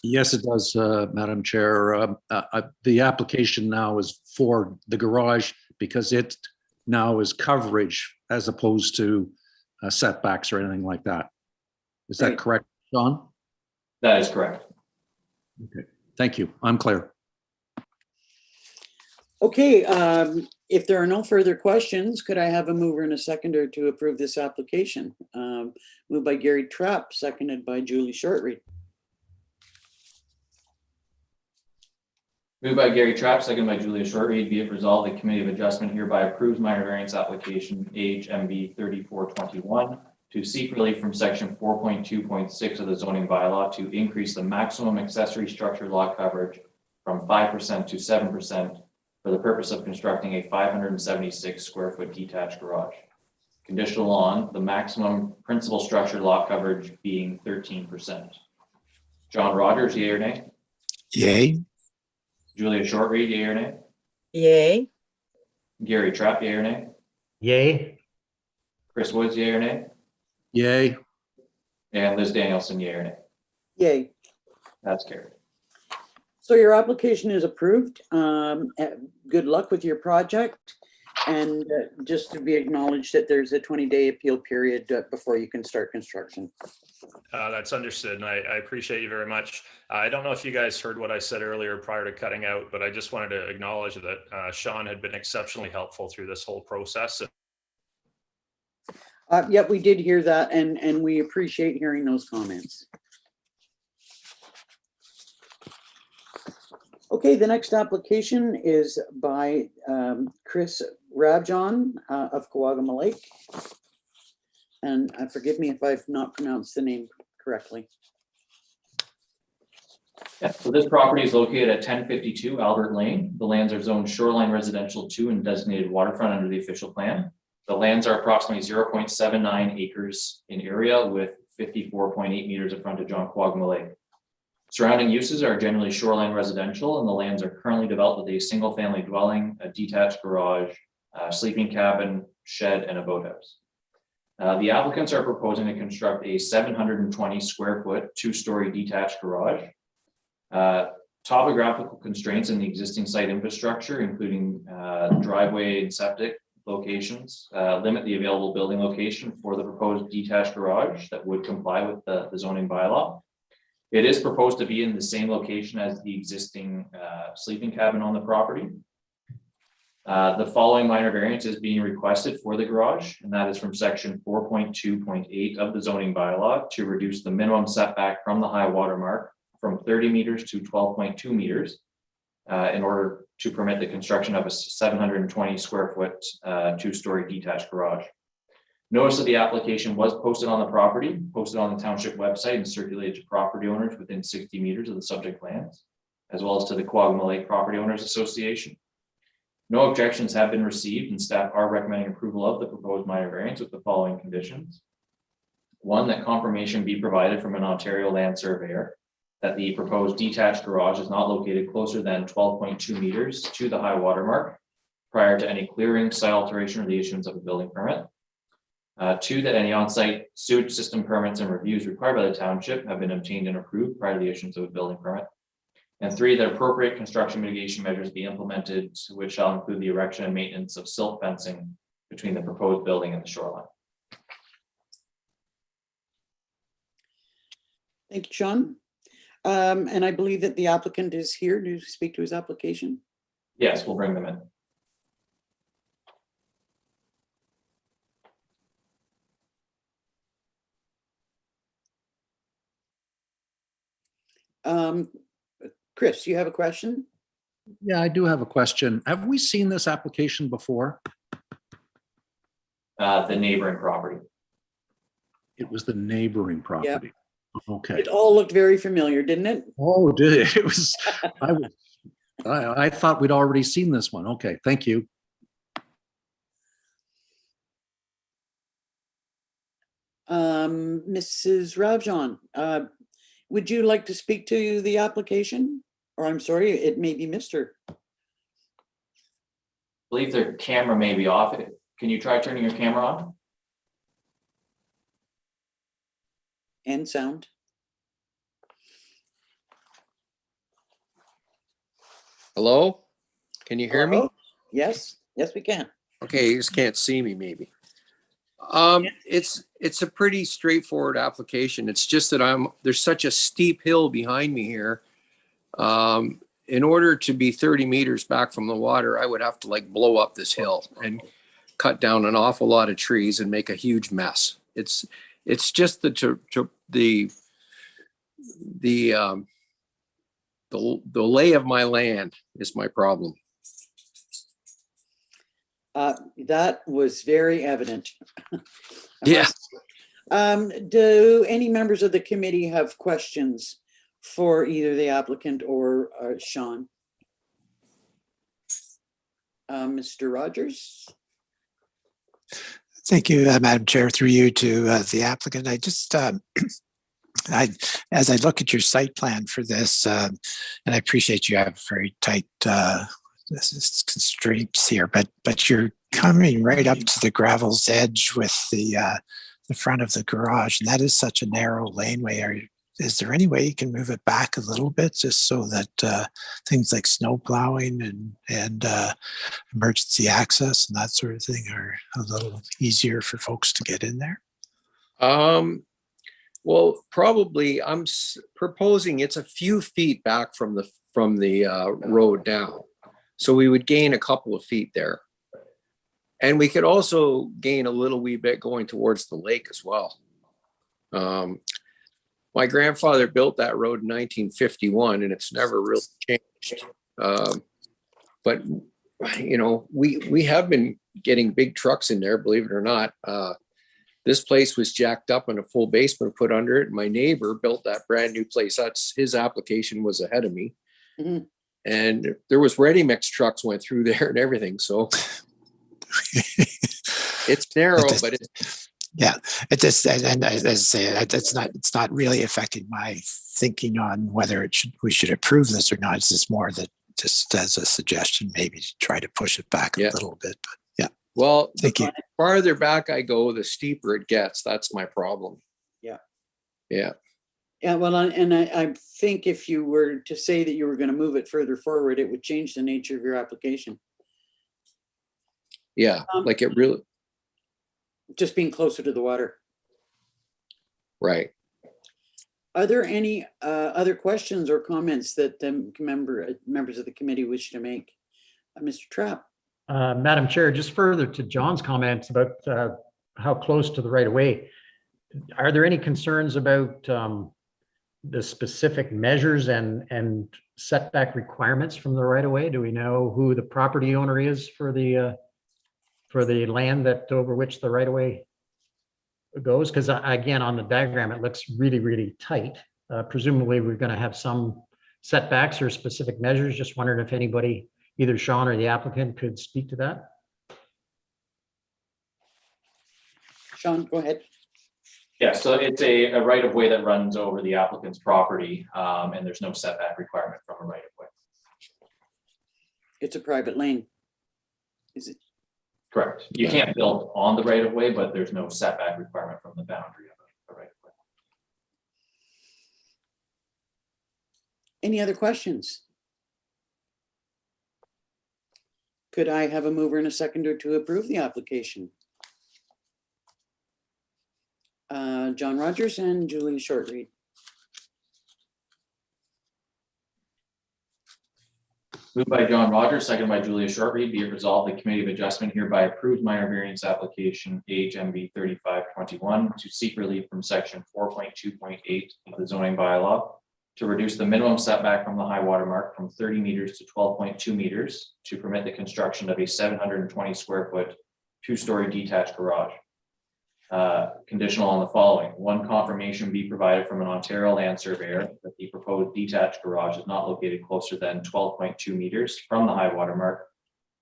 C: Yes, it does, Madam Chair. The application now is for the garage because it now is coverage as opposed to setbacks or anything like that. Is that
B: Right.
C: correct, Sean?
A: That is correct.
C: Okay, thank you. I'm clear.
B: Okay, if there are no further questions, could I have a mover and a seconder to approve this application? Moved by Gary Trapp, seconded by Julie Shortreed.
A: Moved by Gary Trapp, second by Julia Shortreed. Be it resolved, the Committee of Adjustment hereby approves minor variance application HMB 3421 to seek relief from section 4.2.6 of the zoning bylaw to increase the maximum accessory structure lot coverage from 5% to 7% for the purpose of constructing a 576 square foot detached garage. Conditional on the maximum principal structure lot coverage being 13%. John Rogers, yea or nay?
E: Yay.
A: Julia Shortreed, yea or nay?
J: Yay.
A: Gary Trapp, yea or nay?
D: Yay.
A: Chris Woods, yea or nay?
C: Yay.
A: And Liz Danielson, yea or nay?
B: Yay.
A: That's carried.
B: So your application is approved. Good luck with your project. And just to be acknowledged that there's a 20-day appeal period before you can start construction.
K: That's understood, and I appreciate you very much. I don't know if you guys heard what I said earlier prior to cutting out, but I just wanted to acknowledge that Sean had been exceptionally helpful through this whole process.
B: Yep, we did hear that, and we appreciate hearing those comments. Okay, the next application is by Chris Rabjon of Coagama Lake. And forgive me if I've not pronounced the name correctly.
A: Yeah, so this property is located at 1052 Albert Lane. The lands are zoned shoreline residential 2 and designated waterfront under the official plan. The lands are approximately 0.79 acres in area with 54.8 meters of frontage on Coagama Lake. Surrounding uses are generally shoreline residential, and the lands are currently developed with a single family dwelling, a detached garage, a sleeping cabin, shed, and a boathouse. The applicants are proposing to construct a 720 square foot, 2-story detached garage. Topographical constraints in the existing site infrastructure, including driveway and septic locations, limit the available building location for the proposed detached garage that would comply with the zoning bylaw. It is proposed to be in the same location as the existing sleeping cabin on the property. The following minor variance is being requested for the garage, and that is from section 4.2.8 of the zoning bylaw to reduce the minimum setback from the high water mark from 30 meters to 12.2 meters in order to permit the construction of a 720 square foot 2-story detached garage. Notice of the application was posted on the property, posted on the township website, and circulated to property owners within 60 meters of the subject lands, as well as to the Coagama Lake Property Owners Association. No objections have been received, and staff are recommending approval of the proposed minor variance with the following conditions. 1, that confirmation be provided from an Ontario land surveyor that the proposed detached garage is not located closer than 12.2 meters to the high water mark prior to any clearing, site alteration, or the issuance of a building permit. 2, that any on-site sewage system permits and reviews required by the township have been obtained and approved prior to the issuance of a building permit. And 3, that appropriate construction mitigation measures be implemented, which shall include the erection and maintenance of silt fencing between the proposed building and the shoreline.
B: Thank you, Sean. And I believe that the applicant is here to speak to his application.
A: Yes, we'll bring them in.
B: Chris, you have a question?
C: Yeah, I do have a question. Have we seen this application before?
A: The neighboring property.
C: It was the neighboring property. Okay.
B: It all looked very familiar, didn't it?
C: Oh, did it? It was, I thought we'd already seen this one. Okay, thank you.
B: Mrs. Ravjan, would you like to speak to the application? Or I'm sorry, it may be Mr.
A: I believe their camera may be off. Can you try turning your camera on?
B: And sound.
L: Hello? Can you hear me?
B: Hello? Yes, yes, we can.
L: Okay, you just can't see me maybe. It's a pretty straightforward application. It's just that there's such a steep hill behind me here. In order to be 30 meters back from the water, I would have to like blow up this hill and cut down an awful lot of trees and make a huge mess. It's just the lay of my land is my problem.
B: That was very evident.
L: Yeah.
B: Do any members of the committee have questions for either the applicant or Sean? Mr. Rogers?
E: Thank you, Madam Chair, through you to the applicant. I just, as I look at your site plan for this, and I appreciate you have very tight constraints here, but you're coming right up to the gravel's edge with the front of the garage, and that is such a narrow laneway. Is there any way you can move it back a little bit just so that things like snow plowing and emergency access and that sort of thing are a little easier for folks to get in there?
L: Well, probably I'm proposing it's a few feet back from the road down. So we would gain a couple of feet there. And we could also gain a little wee bit going towards the lake as well. My grandfather built that road in 1951 and it's never really changed. But, you know, we have been getting big trucks in there, believe it or not. This place was jacked up and a full basement put under it. My neighbor built that brand new place. His application was ahead of me. Mm-hmm. And there was ready mix trucks went through there and everything. So it's narrow, but it's.
E: Yeah, it just, and as I say, it's not really affecting my thinking on whether we should approve this or not. It's just more that just as a suggestion, maybe to try to push it back a little bit. But yeah.
L: Well,
E: thank you.
L: The farther back I go, the steeper it gets. That's my problem.
B: Yeah.
L: Yeah.
B: Yeah. Well, and I think if you were to say that you were going to move it further forward, it would change the nature of your application.
L: Yeah, like it really.
B: Just being closer to the water.
L: Right.
B: Are there any other questions or comments that the members of the committee wish to make? Mr. Trapp.
D: Madam Chair, just further to John's comments about how close to the right of way, are there any concerns about the specific measures and setback requirements from the right of way? Do we know who the property owner is for the land that over which the right of way goes? Because again, on the diagram, it looks really, really tight. Presumably, we're going to have some setbacks or specific measures. Just wondering if anybody, either Sean or the applicant, could speak to that.
B: Sean, go ahead.
A: Yeah, so it's a right of way that runs over the applicant's property, and there's no setback requirement from a right of way.
B: It's a private lane. Is it?
A: Correct. You can't build on the right of way, but there's no setback requirement from the boundary of a right of way.
B: Any other questions? Could I have a mover and a seconder to approve the application? John Rogers and Julie Shortreed.
A: Moved by John Rogers, seconded by Julia Shortreed, be it resolved, the Committee of Adjustment hereby approves minor variance application HMB 3521 to seek relief from section 4.2.8 of the zoning bylaw to reduce the minimum setback from the high water mark from 30 meters to 12.2 meters to permit the construction of a 720 square foot, 2-story detached garage. Conditional on the following: one, confirmation be provided from an Ontario land surveyor that the proposed detached garage is not located closer than 12.2 meters from the high water mark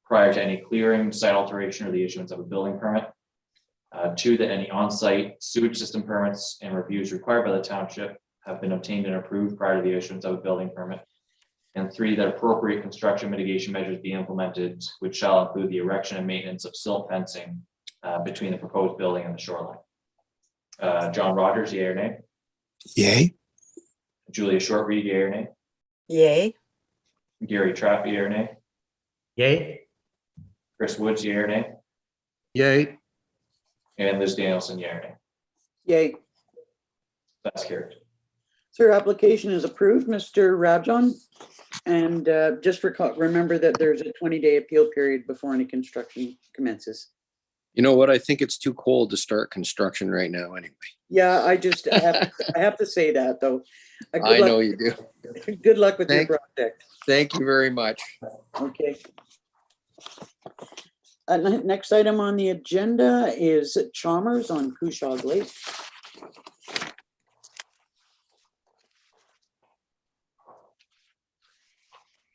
A: prior to any clearing, site alteration, or the issuance of a building permit. 2, that any on-site sewage system permits and reviews required by the township have been obtained and approved prior to the issuance of a building permit. And 3, that appropriate construction mitigation measures be implemented, which shall include the erection and maintenance of silt fencing between the proposed building and the shoreline. John Rogers, yea or nay?
E: Yay.
A: Julia Shortreed, yea or nay?
J: Yay.
A: Gary Trapp, yea or nay?
D: Yay.
A: Chris Woods, yea or nay?
C: Yay.
A: And Liz Danielson, yea or nay?
B: Yay.
A: That's carried.
B: So your application is approved, Mr. Rabjon. And just remember that there's a 20-day appeal period before any construction commences.
L: You know what? I think it's too cold to start construction right now anyway.
B: Yeah, I have to say that though.
L: I know you do.
B: Good luck with your project.
L: Thank you very much.
B: Okay. Next item on the agenda is Chalmers on Couchog Lake.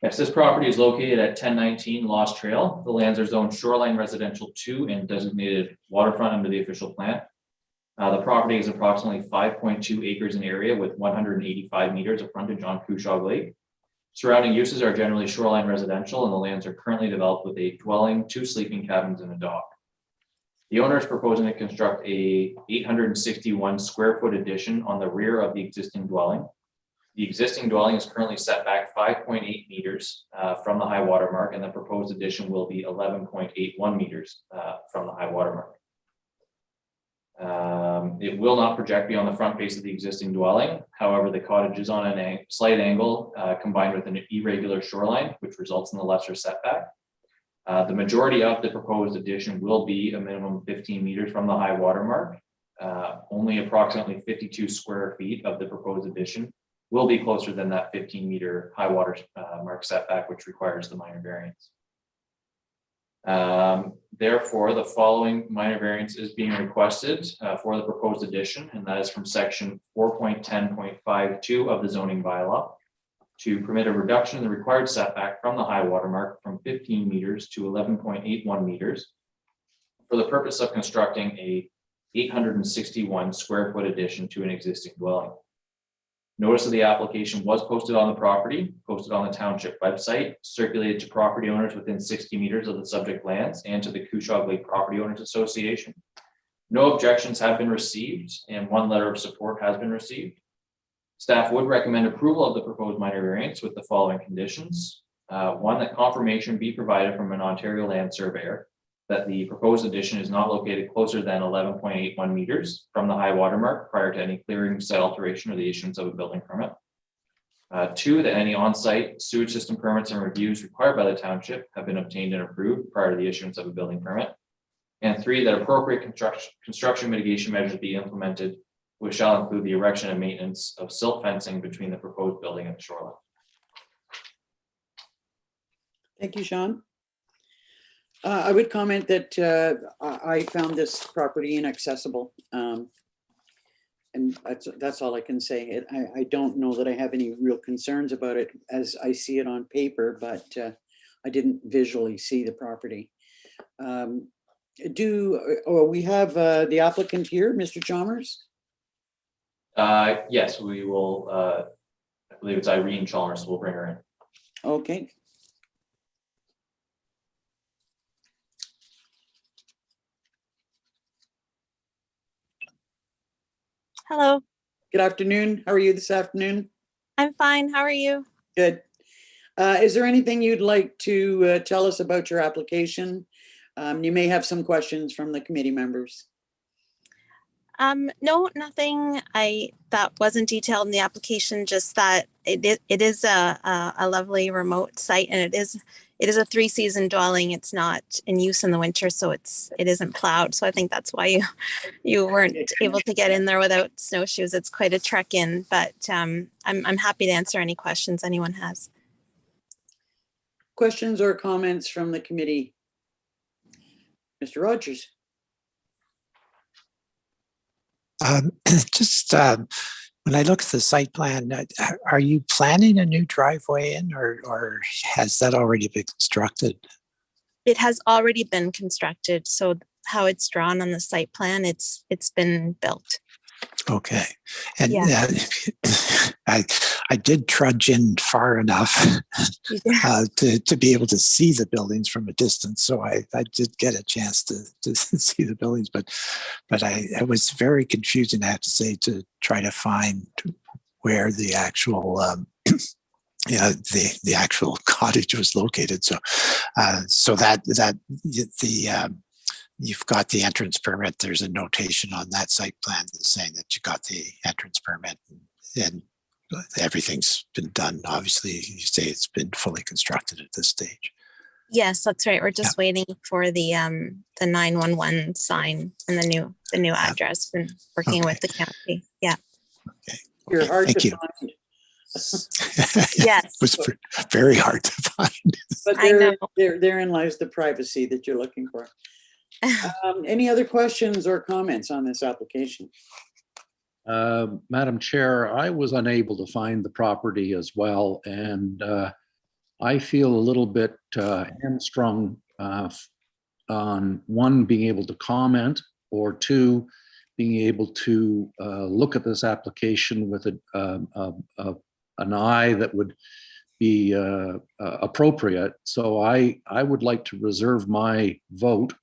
A: Yes, this property is located at 1019 Lost Trail. The lands are zoned shoreline residential 2 and designated waterfront under the official plan. The property is approximately 5.2 acres in area with 185 meters of frontage on Couchog Lake. Surrounding uses are generally shoreline residential, and the lands are currently developed with a dwelling, 2 sleeping cabins, and a dock. The owner is proposing to construct a 861 square foot addition on the rear of the existing dwelling. The existing dwelling is currently set back 5.8 meters from the high water mark, and the proposed addition will be 11.81 meters from the high water mark. It will not project beyond the front face of the existing dwelling. However, the cottage is on a slight angle combined with an irregular shoreline, which results in the lesser setback. The majority of the proposed addition will be a minimum of 15 meters from the high water mark. Only approximately 52 square feet of the proposed addition will be closer than that 15-meter high water mark setback, which requires the minor variance. Therefore, the following minor variance is being requested for the proposed addition, and that is from section 4.10.52 of the zoning bylaw to permit a reduction in the required setback from the high water mark from 15 meters to 11.81 meters for the purpose of constructing a 861 square foot addition to an existing dwelling. Notice of the application was posted on the property, posted on the township website, circulated to property owners within 60 meters of the subject lands and to the Couchog Lake Property Owners Association. No objections have been received and 1 letter of support has been received. Staff would recommend approval of the proposed minor variance with the following conditions. 1, that confirmation be provided from an Ontario land surveyor that the proposed addition is not located closer than 11.81 meters from the high water mark prior to any clearing, site alteration, or the issuance of a building permit. 2, that any on-site sewage system permits and reviews required by the township have been obtained and approved prior to the issuance of a building permit. And 3, that appropriate construction mitigation measures be implemented, which shall include the erection and maintenance of silt fencing between the proposed building and the shoreline.
B: Thank you, Sean. I would comment that I found this property inaccessible. And that's all I can say. I don't know that I have any real concerns about it as I see it on paper, but I didn't visually see the property. We have the applicant here, Mr. Chalmers?
A: Yes, we will. I believe it's Irene Chalmers. We'll bring her in.
B: Okay.
M: Hello.
B: Good afternoon. How are you this afternoon?
M: I'm fine. How are you?
B: Good. Is there anything you'd like to tell us about your application? You may have some questions from the committee members.
M: No, nothing that wasn't detailed in the application, just that it is a lovely remote site, and it is a 3-season dwelling. It's not in use in the winter, so it isn't plowed. So I think that's why you weren't able to get in there without snowshoes. It's quite a trek in, but I'm happy to answer any questions anyone has.
B: Questions or comments from the committee? Mr. Rogers.
E: Just when I look at the site plan, are you planning a new driveway in, or has that already been constructed?
M: It has already been constructed, so how it's drawn on the site plan, it's been built.
E: Okay, and
M: Yeah.
E: I did trudge in far enough to be able to see the buildings from a distance, so I did get a chance to see the buildings, but it was very confusing, I have to say, to try to find where the actual the actual cottage was located. So you've got the entrance permit. There's a notation on that site plan saying that you got the entrance permit, and everything's been done. Obviously, you say it's been fully constructed at this stage.
M: Yes, that's right. We're just waiting for the 911 sign and the new address, and working with the county. Yeah.
E: Okay.
B: You're hard
E: Thank
B: to
E: you.
B: find.
M: Yes.
E: It was very hard to find.
B: But therein lies the privacy that you're looking for. Any other questions or comments on this application?
C: Madam Chair, I was unable to find the property as well, and I feel a little bit hamstrung on one, being able to comment, or two, being able to look at this application with an eye that would be appropriate. So I would like to reserve my vote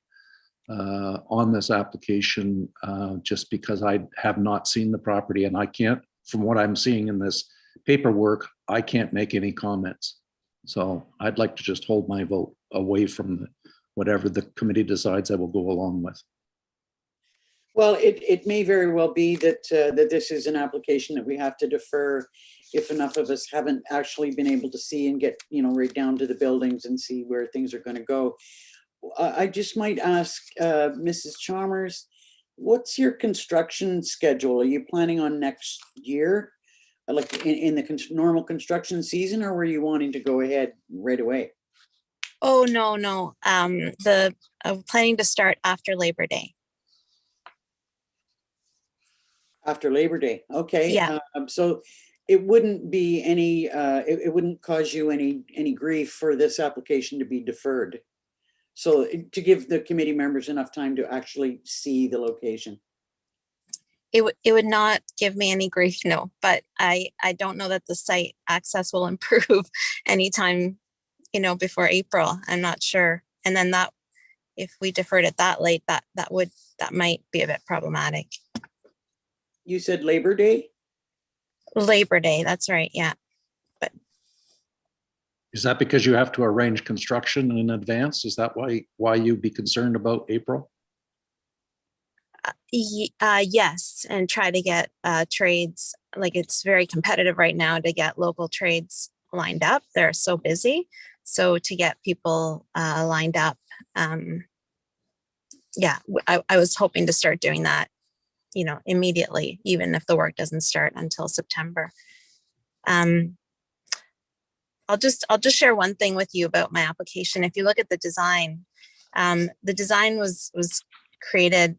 C: on this application, just because I have not seen the property, and I can't, from what I'm seeing in this paperwork, I can't make any comments. So I'd like to just hold my vote away from whatever the committee decides I will go along with.
B: Well, it may very well be that that this is an application that we have to defer if enough of us haven't actually been able to see and get, right down to the buildings and see where things are going to go. I just might ask Mrs. Chalmers, what's your construction schedule? Are you planning on next year, like in the normal construction season, or were you wanting to go ahead right away?
M: Oh, no. I'm planning to start after Labor Day.
B: After Labor Day, okay.
M: Yeah.
B: So it wouldn't be any, it wouldn't cause you any grief for this application to be deferred. So to give the committee members enough time to actually see the location.
M: It would not give me any grief, no, but I don't know that the site access will improve anytime, before April. I'm not sure. And then that, if we deferred it that late, that might be a bit problematic.
B: You said Labor Day?
M: Labor Day, that's right, yeah. But
C: is that because you have to arrange construction in advance? Is that why you'd be concerned about April?
M: Yes, and try to get trades, like it's very competitive right now to get local trades lined up. They're so busy. So to get people lined up, yeah, I was hoping to start doing that, immediately, even if the work doesn't start until September. I'll just share one thing with you about my application. If you look at the design was created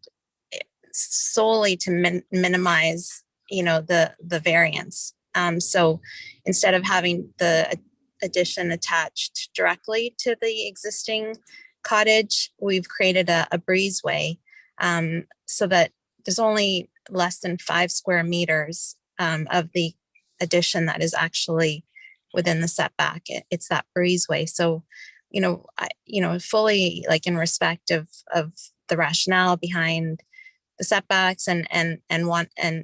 M: solely to minimize, the variance. So instead of having the addition attached directly to the existing cottage, we've created a breezeway, so that there's only less than 5 square meters of the addition that is actually within the setback. It's that breezeway. So, fully, like, in respect of the rationale behind the setbacks and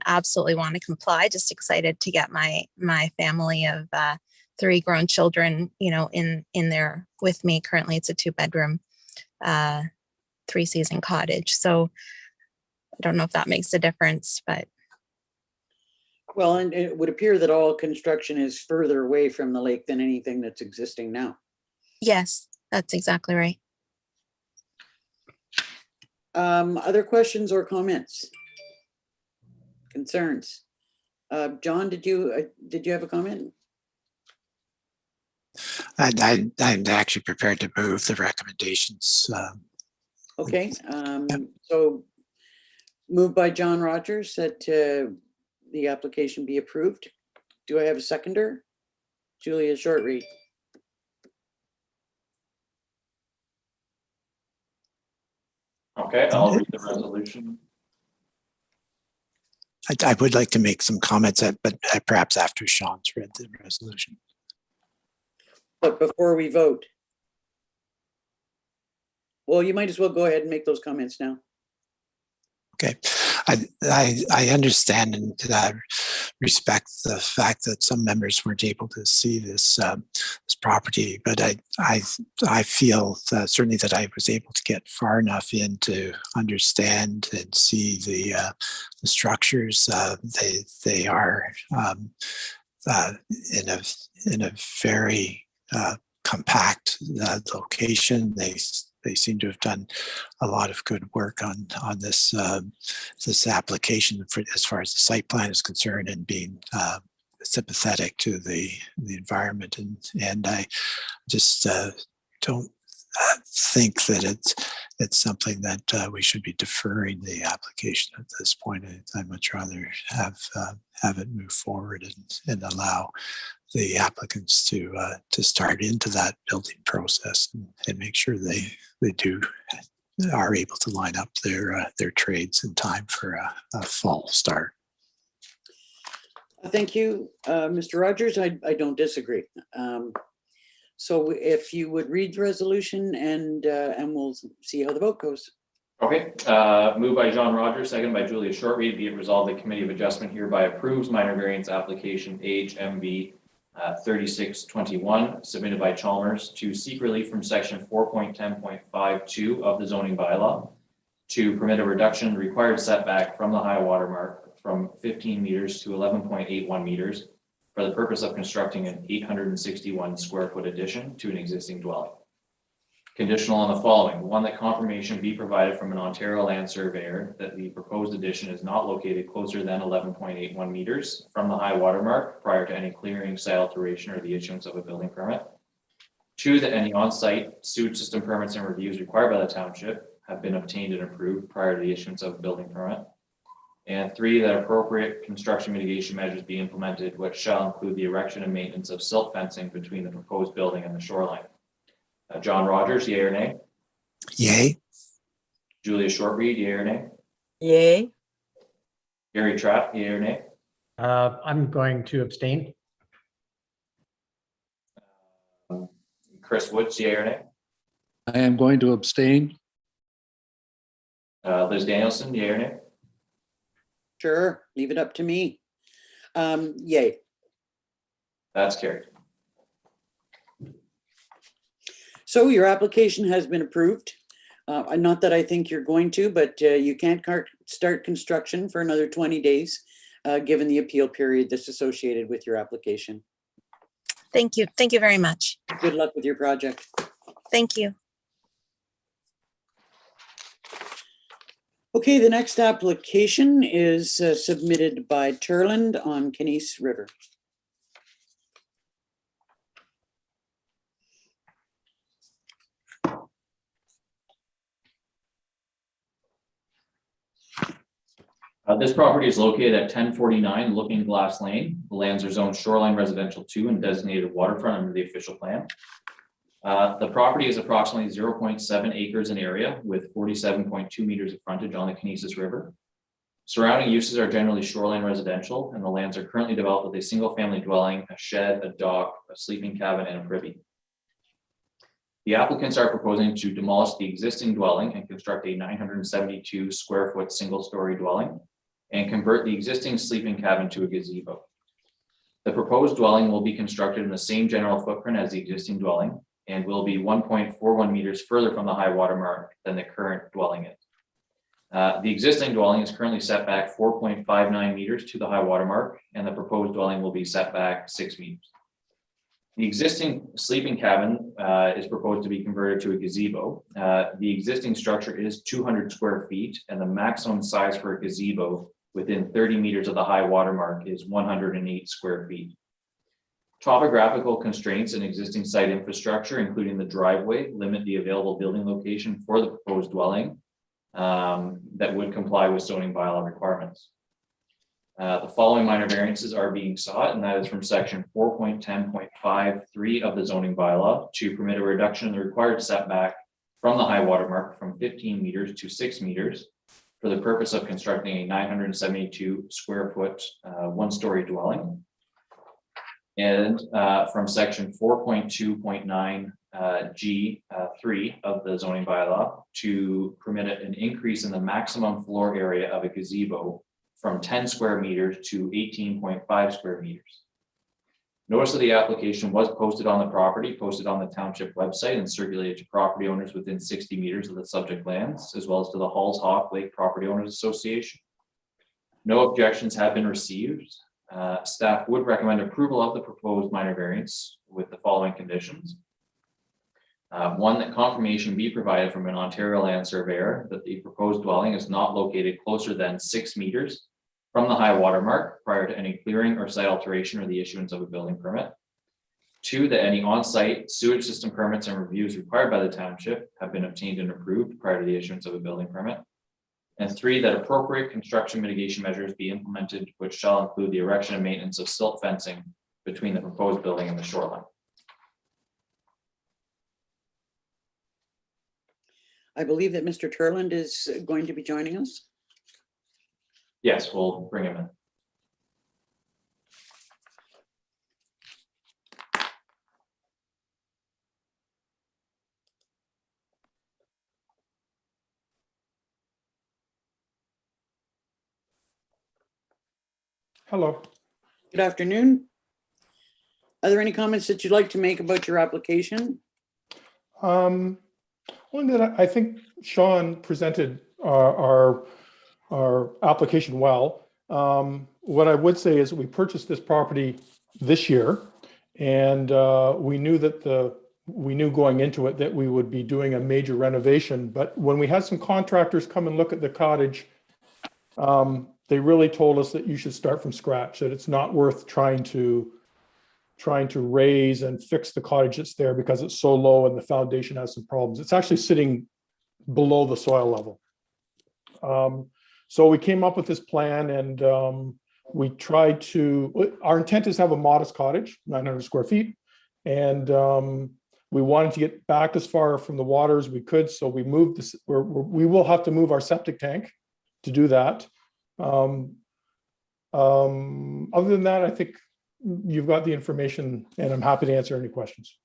M: absolutely want to comply. Just excited to get my family of 3 grown children, in there with me. Currently, it's a 2-bedroom, 3-season cottage. So I don't know if that makes a difference, but
B: Well, and it would appear that all construction is further away from the lake than anything that's existing now.
M: yes, that's exactly right.
B: Other questions or comments? Concerns? John, did you have a comment?
E: I'm actually prepared to move the recommendations.
B: Okay, so moved by John Rogers that the application be approved. Do I have a seconder? Julia Shortreed.
A: Okay, I'll read the resolution.
E: I would like to make some comments, but perhaps after Sean's read the resolution.
B: But before we vote. Well, you might as well go ahead and make those comments now.
E: Okay, I understand and respect the fact that some members weren't able to see this this property, but I feel certainly that I was able to get far enough in to understand and see the structures. They are in a very compact location. They seem to have done a lot of good work on this this application as far as the site plan is concerned, and being sympathetic to the environment. And I just don't think that it's something that we should be deferring the application at this point. I'd much rather have it move forward and allow the applicants to start into that building process and make sure they are able to line up their trades in time for a fall start.
B: Thank you, Mr. Rogers. I don't disagree. So if you would read the resolution and we'll see how the vote goes.
A: Okay, moved by John Rogers, second by Julia Shortreed. Be it resolved, the Committee of Adjustment hereby approves minor variance application HMV 3621 submitted by Chalmers to seek relief from section 4.10.52 of the zoning bylaw to permit a reduction in the required setback from the high water mark from 15 meters to 11.81 meters for the purpose of constructing an 861 square foot addition to an existing dwelling. Conditional on the following: one, that confirmation be provided from an Ontario land surveyor that the proposed addition is not located closer than 11.81 meters from the high water mark prior to any clearing, site alteration, or the issuance of a building permit. Two, that any on-site sewage system permits and reviews required by the township have been obtained and approved prior to the issuance of a building permit. And three, that appropriate construction mitigation measures be implemented, which shall include the erection and maintenance of silt fencing between the proposed building and the shoreline. John Rogers, yea or nay?
E: Yay.
A: Julia Shortreed, yea or nay?
J: Yay.
A: Gary Trapp, yea or nay?
D: I'm going to abstain.
A: Chris Woods, yea or nay?
C: I am going to abstain.
A: Liz Danielson, yea or nay?
B: Sure, leave it up to me. Yay.
A: That's carried.
B: So your application has been approved. Not that I think you're going to, but you can't start construction for another 20 days, given the appeal period that's associated with your application.
M: Thank you. Thank you very much.
B: Good luck with your project.
M: Thank you.
B: Okay, the next application is submitted by Turland on Kenice River.
A: This property is located at 1049 Looking Glass Lane. The lands are zoned shoreline residential 2 and designated waterfront under the official plan. The property is approximately 0.7 acres in area with 47.2 meters of frontage on the Kenice River. Surrounding uses are generally shoreline residential, and the lands are currently developed with a single family dwelling, a shed, a dock, a sleeping cabin, and a privy. The applicants are proposing to demolish the existing dwelling and construct a 972 square foot single story dwelling and convert the existing sleeping cabin to a gazebo. The proposed dwelling will be constructed in the same general footprint as the existing dwelling and will be 1.41 meters further from the high water mark than the current dwelling is. The existing dwelling is currently set back 4.59 meters to the high water mark, and the proposed dwelling will be set back 6 meters. The existing sleeping cabin is proposed to be converted to a gazebo. The existing structure is 200 square feet, and the maximum size for a gazebo within 30 meters of the high water mark is 108 square feet. Topographical constraints and existing site infrastructure, including the driveway, limit the available building location for the proposed dwelling that would comply with zoning bylaw requirements. The following minor variances are being sought, and that is from section 4.10.53 of the zoning bylaw to permit a reduction in the required setback from the high water mark from 15 meters to 6 meters for the purpose of constructing a 972 square foot one-story dwelling. And from section 4.2.9 G3 of the zoning bylaw to permit an increase in the maximum floor area of a gazebo from 10 square meters to 18.5 square meters. Notice of the application was posted on the property, posted on the township website, and circulated to property owners within 60 meters of the subject lands, as well as to the Halls Hawk Lake Property Owners Association. No objections have been received. Staff would recommend approval of the proposed minor variance with the following conditions. One, that confirmation be provided from an Ontario land surveyor that the proposed dwelling is not located closer than 6 meters from the high water mark prior to any clearing or site alteration or the issuance of a building permit. Two, that any on-site sewage system permits and reviews required by the township have been obtained and approved prior to the issuance of a building permit. And three, that appropriate construction mitigation measures be implemented, which shall include the erection and maintenance of silt fencing between the proposed building and the shoreline.
B: I believe that Mr. Turland is going to be joining us.
A: Yes, we'll bring him in.
N: Hello.
B: Good afternoon. Are there any comments that you'd like to make about your application?
N: Only that I think Sean presented our application well. What I would say is we purchased this property this year, and we knew going into it that we would be doing a major renovation. But when we had some contractors come and look at the cottage, they really told us that you should start from scratch, that it's not worth trying to raise and fix the cottage that's there because it's so low and the foundation has some problems. It's actually sitting below the soil level. So we came up with this plan, and we tried to, our intent is to have a modest cottage, 900 square feet. And we wanted to get back as far from the water as we could. So we moved this, we will have to move our septic tank to do that. Other than that, I think you've got the information, and I'm happy to answer any questions.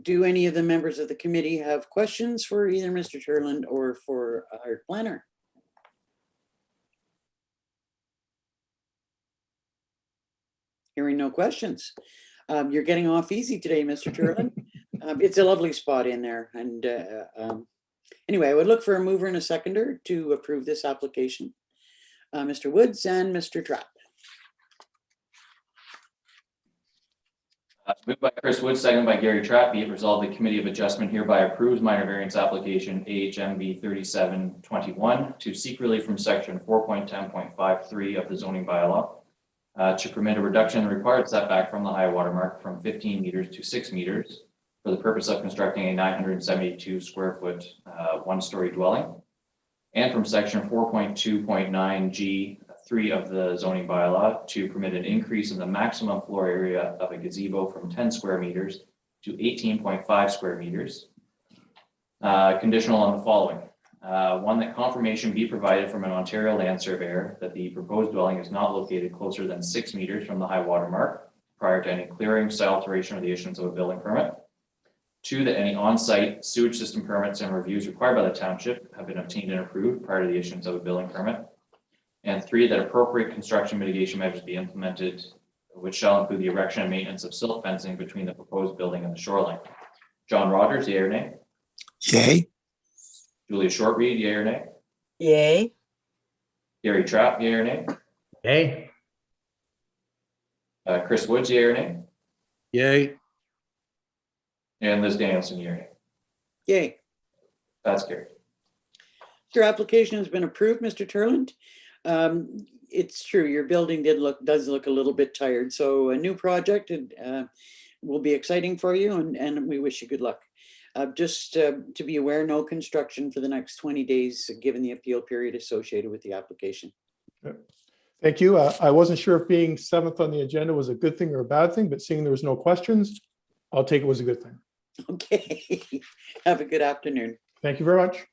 B: Do any of the members of the committee have questions for either Mr. Turland or for our planner? Hearing no questions. You're getting off easy today, Mr. Turland. It's a lovely spot in there. And anyway, I would look for a mover and a seconder to approve this application. Mr. Woods and Mr. Trapp.
A: Moved by Chris Woods, seconded by Gary Trapp. Be it resolved, the Committee of Adjustment hereby approves minor variance application AHMB 3721 to seek relief from section 4.10.53 of the zoning bylaw to permit a reduction in the required setback from the high water mark from 15 meters to 6 meters for the purpose of constructing a 972 square foot one-story dwelling, and from section 4.2.9 G3 of the zoning bylaw to permit an increase in the maximum floor area of a gazebo from 10 square meters to 18.5 square meters. Conditional on the following. One, that confirmation be provided from an Ontario land surveyor that the proposed dwelling is not located closer than 6 meters from the high water mark prior to any clearing, site alteration, or the issuance of a building permit. Two, that any on-site sewage system permits and reviews required by the township have been obtained and approved prior to the issuance of a building permit. And three, that appropriate construction mitigation measures be implemented, which shall include the erection and maintenance of silt fencing between the proposed building and the shoreline. John Rogers, yea or nay?
E: Yay.
A: Julia Shortreed, yea or nay?
J: Yay.
A: Gary Trapp, yea or nay?
D: Yay.
A: Chris Woods, yea or nay?
C: Yay.
A: And Liz Danielson, yea or nay?
B: Yay.
A: That's carried.
B: Your application has been approved, Mr. Turland. It's true, your building does look a little bit tired, so a new project will be exciting for you, and we wish you good luck. Just to be aware, no construction for the next 20 days, given the appeal period associated with the application.
N: Thank you. I wasn't sure if being 7th on the agenda was a good thing or a bad thing, but seeing there was no questions, I'll take it was a good thing.
B: Okay, have a good afternoon.
N: Thank you very much.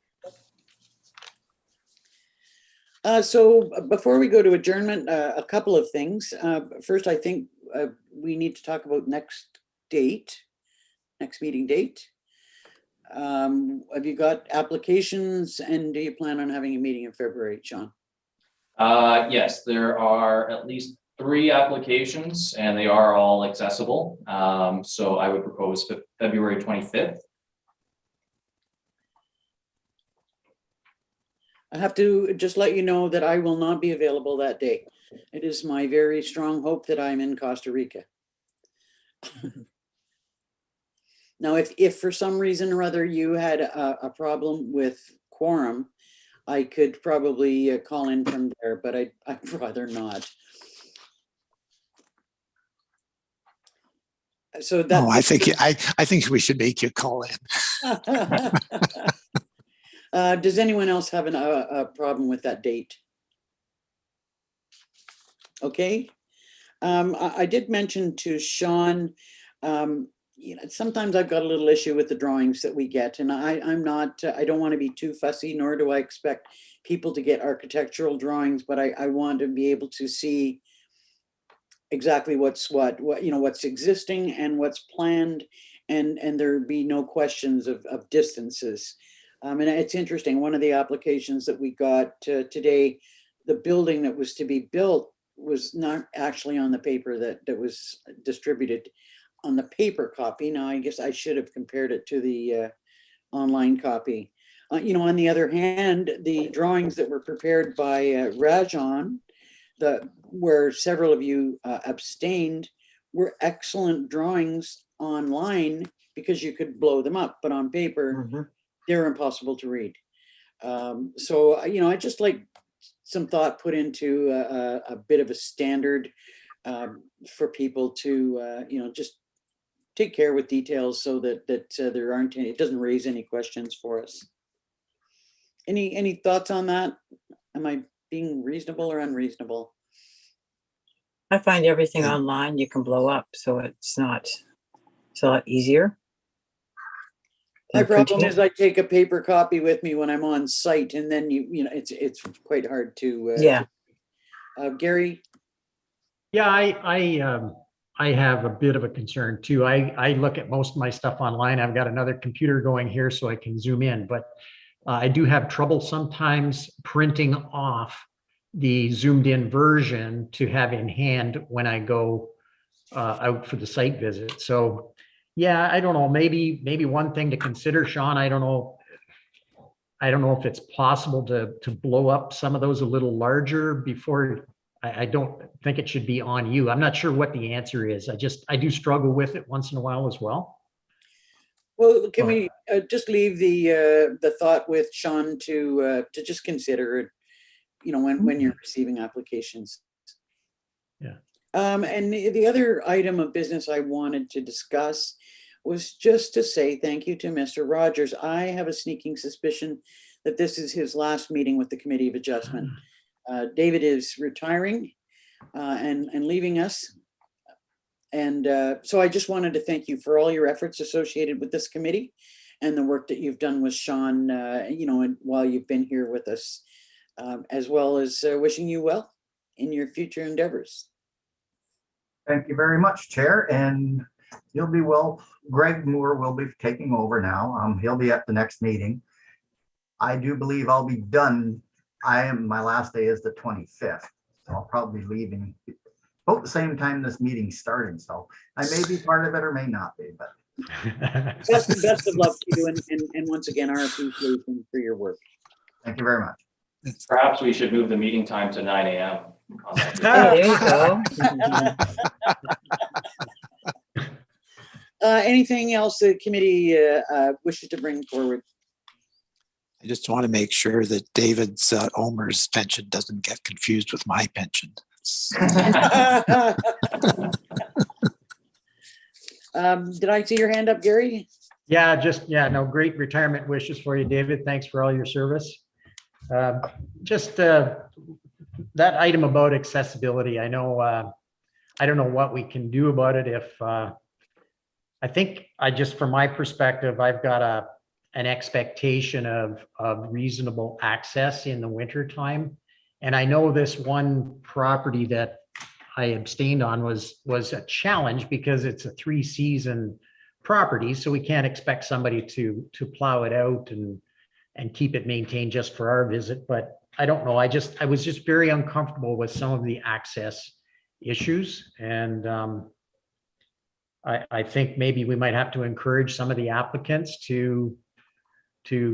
B: So before we go to adjournment, a couple of things. First, I think we need to talk about next meeting date. Have you got applications, and do you plan on having a meeting in February, Sean?
A: Yes, there are at least 3 applications and they are all accessible. So I would propose February 25th.
B: I have to just let you know that I will not be available that day. It is my very strong hope that I'm in Costa Rica. Now, if for some reason or other you had a problem with quorum, I could probably call in from there, but I'd rather not. So that.
E: Oh, I think we should make you call in.
B: Does anyone else have a problem with that date? Okay. I did mention to Sean, sometimes I've got a little issue with the drawings that we get, and I don't want to be too fussy, nor do I expect people to get architectural drawings, but I want to be able to see exactly what's existing and what's planned, and there be no questions of distances. And it's interesting, one of the applications that we got today, the building that was to be built was not actually on the paper that was distributed on the paper copy. Now, I guess I should have compared it to the online copy. On the other hand, the drawings that were prepared by Rajan, where several of you abstained, were excellent drawings online because you could blow them up, but on paper, they're impossible to read. So, I just like some thought put into a bit of a standard for people to, just take care with details so that there aren't any, it doesn't raise any questions for us. Any thoughts on that? Am I being reasonable or unreasonable?
J: I find everything online you can blow up, so it's a lot easier.
B: My problem is I take a paper copy with me when I'm on site, and then it's quite hard to.
J: Yeah.
B: Gary.
D: Yeah, I have a bit of a concern too. I look at most of my stuff online. I've got another computer going here so I can zoom in, but I do have trouble sometimes printing off the zoomed in version to have in hand when I go out for the site visit. So yeah, I don't know, maybe one thing to consider, Sean, I don't know if it's possible to blow up some of those a little larger before. I don't think it should be on you. I'm not sure what the answer is. I do struggle with it once in a while as well.
B: Well, can we just leave the thought with Sean to just consider it, when you're receiving applications.
D: Yeah.
B: And the other item of business I wanted to discuss was just to say thank you to Mr. Rogers. I have a sneaking suspicion that this is his last meeting with the Committee of Adjustment. David is retiring and leaving us. And so I just wanted to thank you for all your efforts associated with this committee and the work that you've done with Sean, and while you've been here with us, as well as wishing you well in your future endeavors.
O: Thank you very much, Chair. And you'll be well. Greg Moore will be taking over now. He'll be at the next meeting. I do believe I'll be done. My last day is the 25th. So I'll probably be leaving about the same time this meeting's starting. So I may be part of it or may not be, but
B: best of luck to you, and once again, our appreciation for your work.
O: Thank you very much.
A: Perhaps we should move the meeting time to 9 a.m. on that day.
J: There you go.
B: Anything else the committee wishes to bring forward?
E: I just want to make sure that David's Omer's pension doesn't get confused with my pension.
B: Did I see your hand up, Gary?
D: Yeah, no, great retirement wishes for you, David. Thanks for all your service. That item about accessibility, I know, I don't know what we can do about it if, I think from my perspective, I've got an expectation of reasonable access in the winter time. And I know this one property that I abstained on was a challenge because it's a 3-season property. So we can't expect somebody to plow it out and keep it maintained just for our visit. But I don't know. I was just very uncomfortable with some of the access issues. And I think maybe we might have to encourage some of the applicants to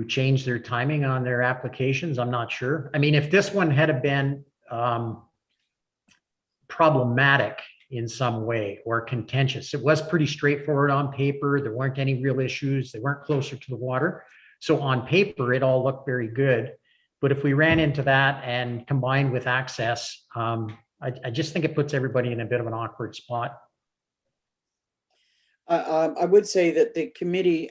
D: change their timing on their applications. I'm not sure. I mean, if this one had been problematic in some way or contentious, it was pretty straightforward on paper. There weren't any real issues. They weren't closer to the water. So on paper, it all looked very good. But if we ran into that and combined with access, I just think it puts everybody in a bit of an awkward spot.
B: I would say that the committee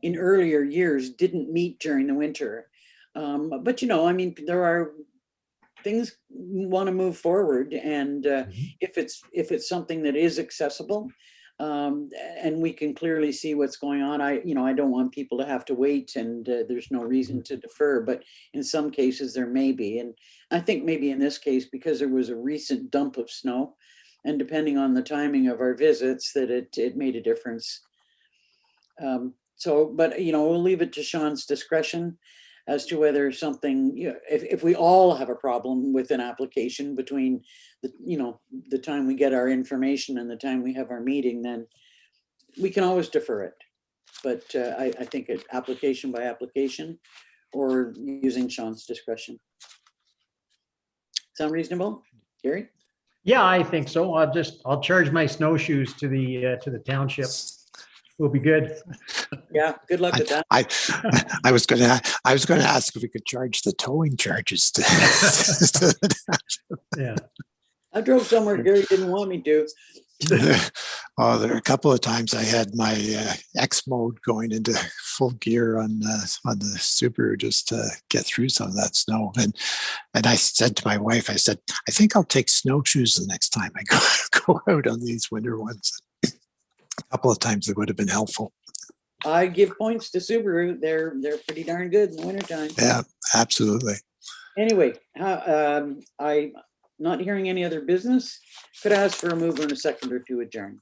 B: in earlier years didn't meet during the winter. But, I mean, there are things want to move forward. And if it's something that is accessible and we can clearly see what's going on, I don't want people to have to wait, and there's no reason to defer. But in some cases there may be. And I think maybe in this case, because there was a recent dump of snow, and depending on the timing of our visits, that it made a difference. But we'll leave it to Sean's discretion as to whether something, if we all have a problem with an application between the time we get our information and the time we have our meeting, then we can always defer it. But I think it's application by application or using Sean's discretion. Sound reasonable, Gary?
D: Yeah, I think so. I'll charge my snowshoes to the township. We'll be good.
B: Yeah, good luck with that.
E: I was going to ask if we could charge the towing charges to the township.
D: Yeah.
B: I drove somewhere Gary didn't want me to.
E: Oh, there are a couple of times I had my X mode going into full gear on the Subaru just to get through some of that snow. And I said to my wife, I said, I think I'll take snowshoes the next time I go out on these winter ones. A couple of times it would have been helpful.
B: I give points to Subaru. They're pretty darn good in the wintertime.
E: Yeah, absolutely.
B: Anyway, I'm not hearing any other business. Could I ask for a mover and a seconder to adjourn?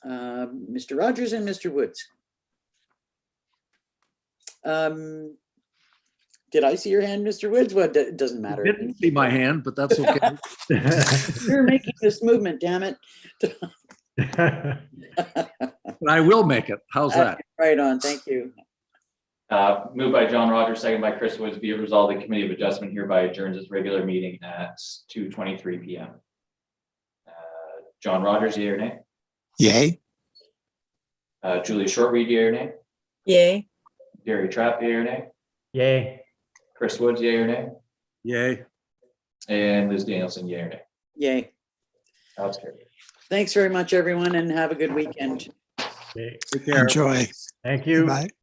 B: Mr. Rogers and Mr. Woods. Did I see your hand, Mr. Woods? Well, it doesn't matter.
C: I didn't see my hand, but that's okay.
B: You're making this movement, damn it.
C: But I will make it. How's that?
B: Right on. Thank you.
A: Moved by John Rogers, second by Chris Woods, be it resolved, the Committee of Adjustment hereby adjourns its regular meeting at 2:23 p.m. John Rogers, yea or nay?
E: Yay.
A: Julia Shortreed, yea or nay?
J: Yay.
A: Gary Trapp, yea or nay?
D: Yay.
A: Chris Woods, yea or nay?
C: Yay.
A: And Liz Danielson, yea or nay?
B: Yay.
A: That's carried.
B: Thanks very much, everyone, and have a good weekend.
D: Okay.
C: Take care.
E: Enjoy.
D: Thank you.
E: Bye.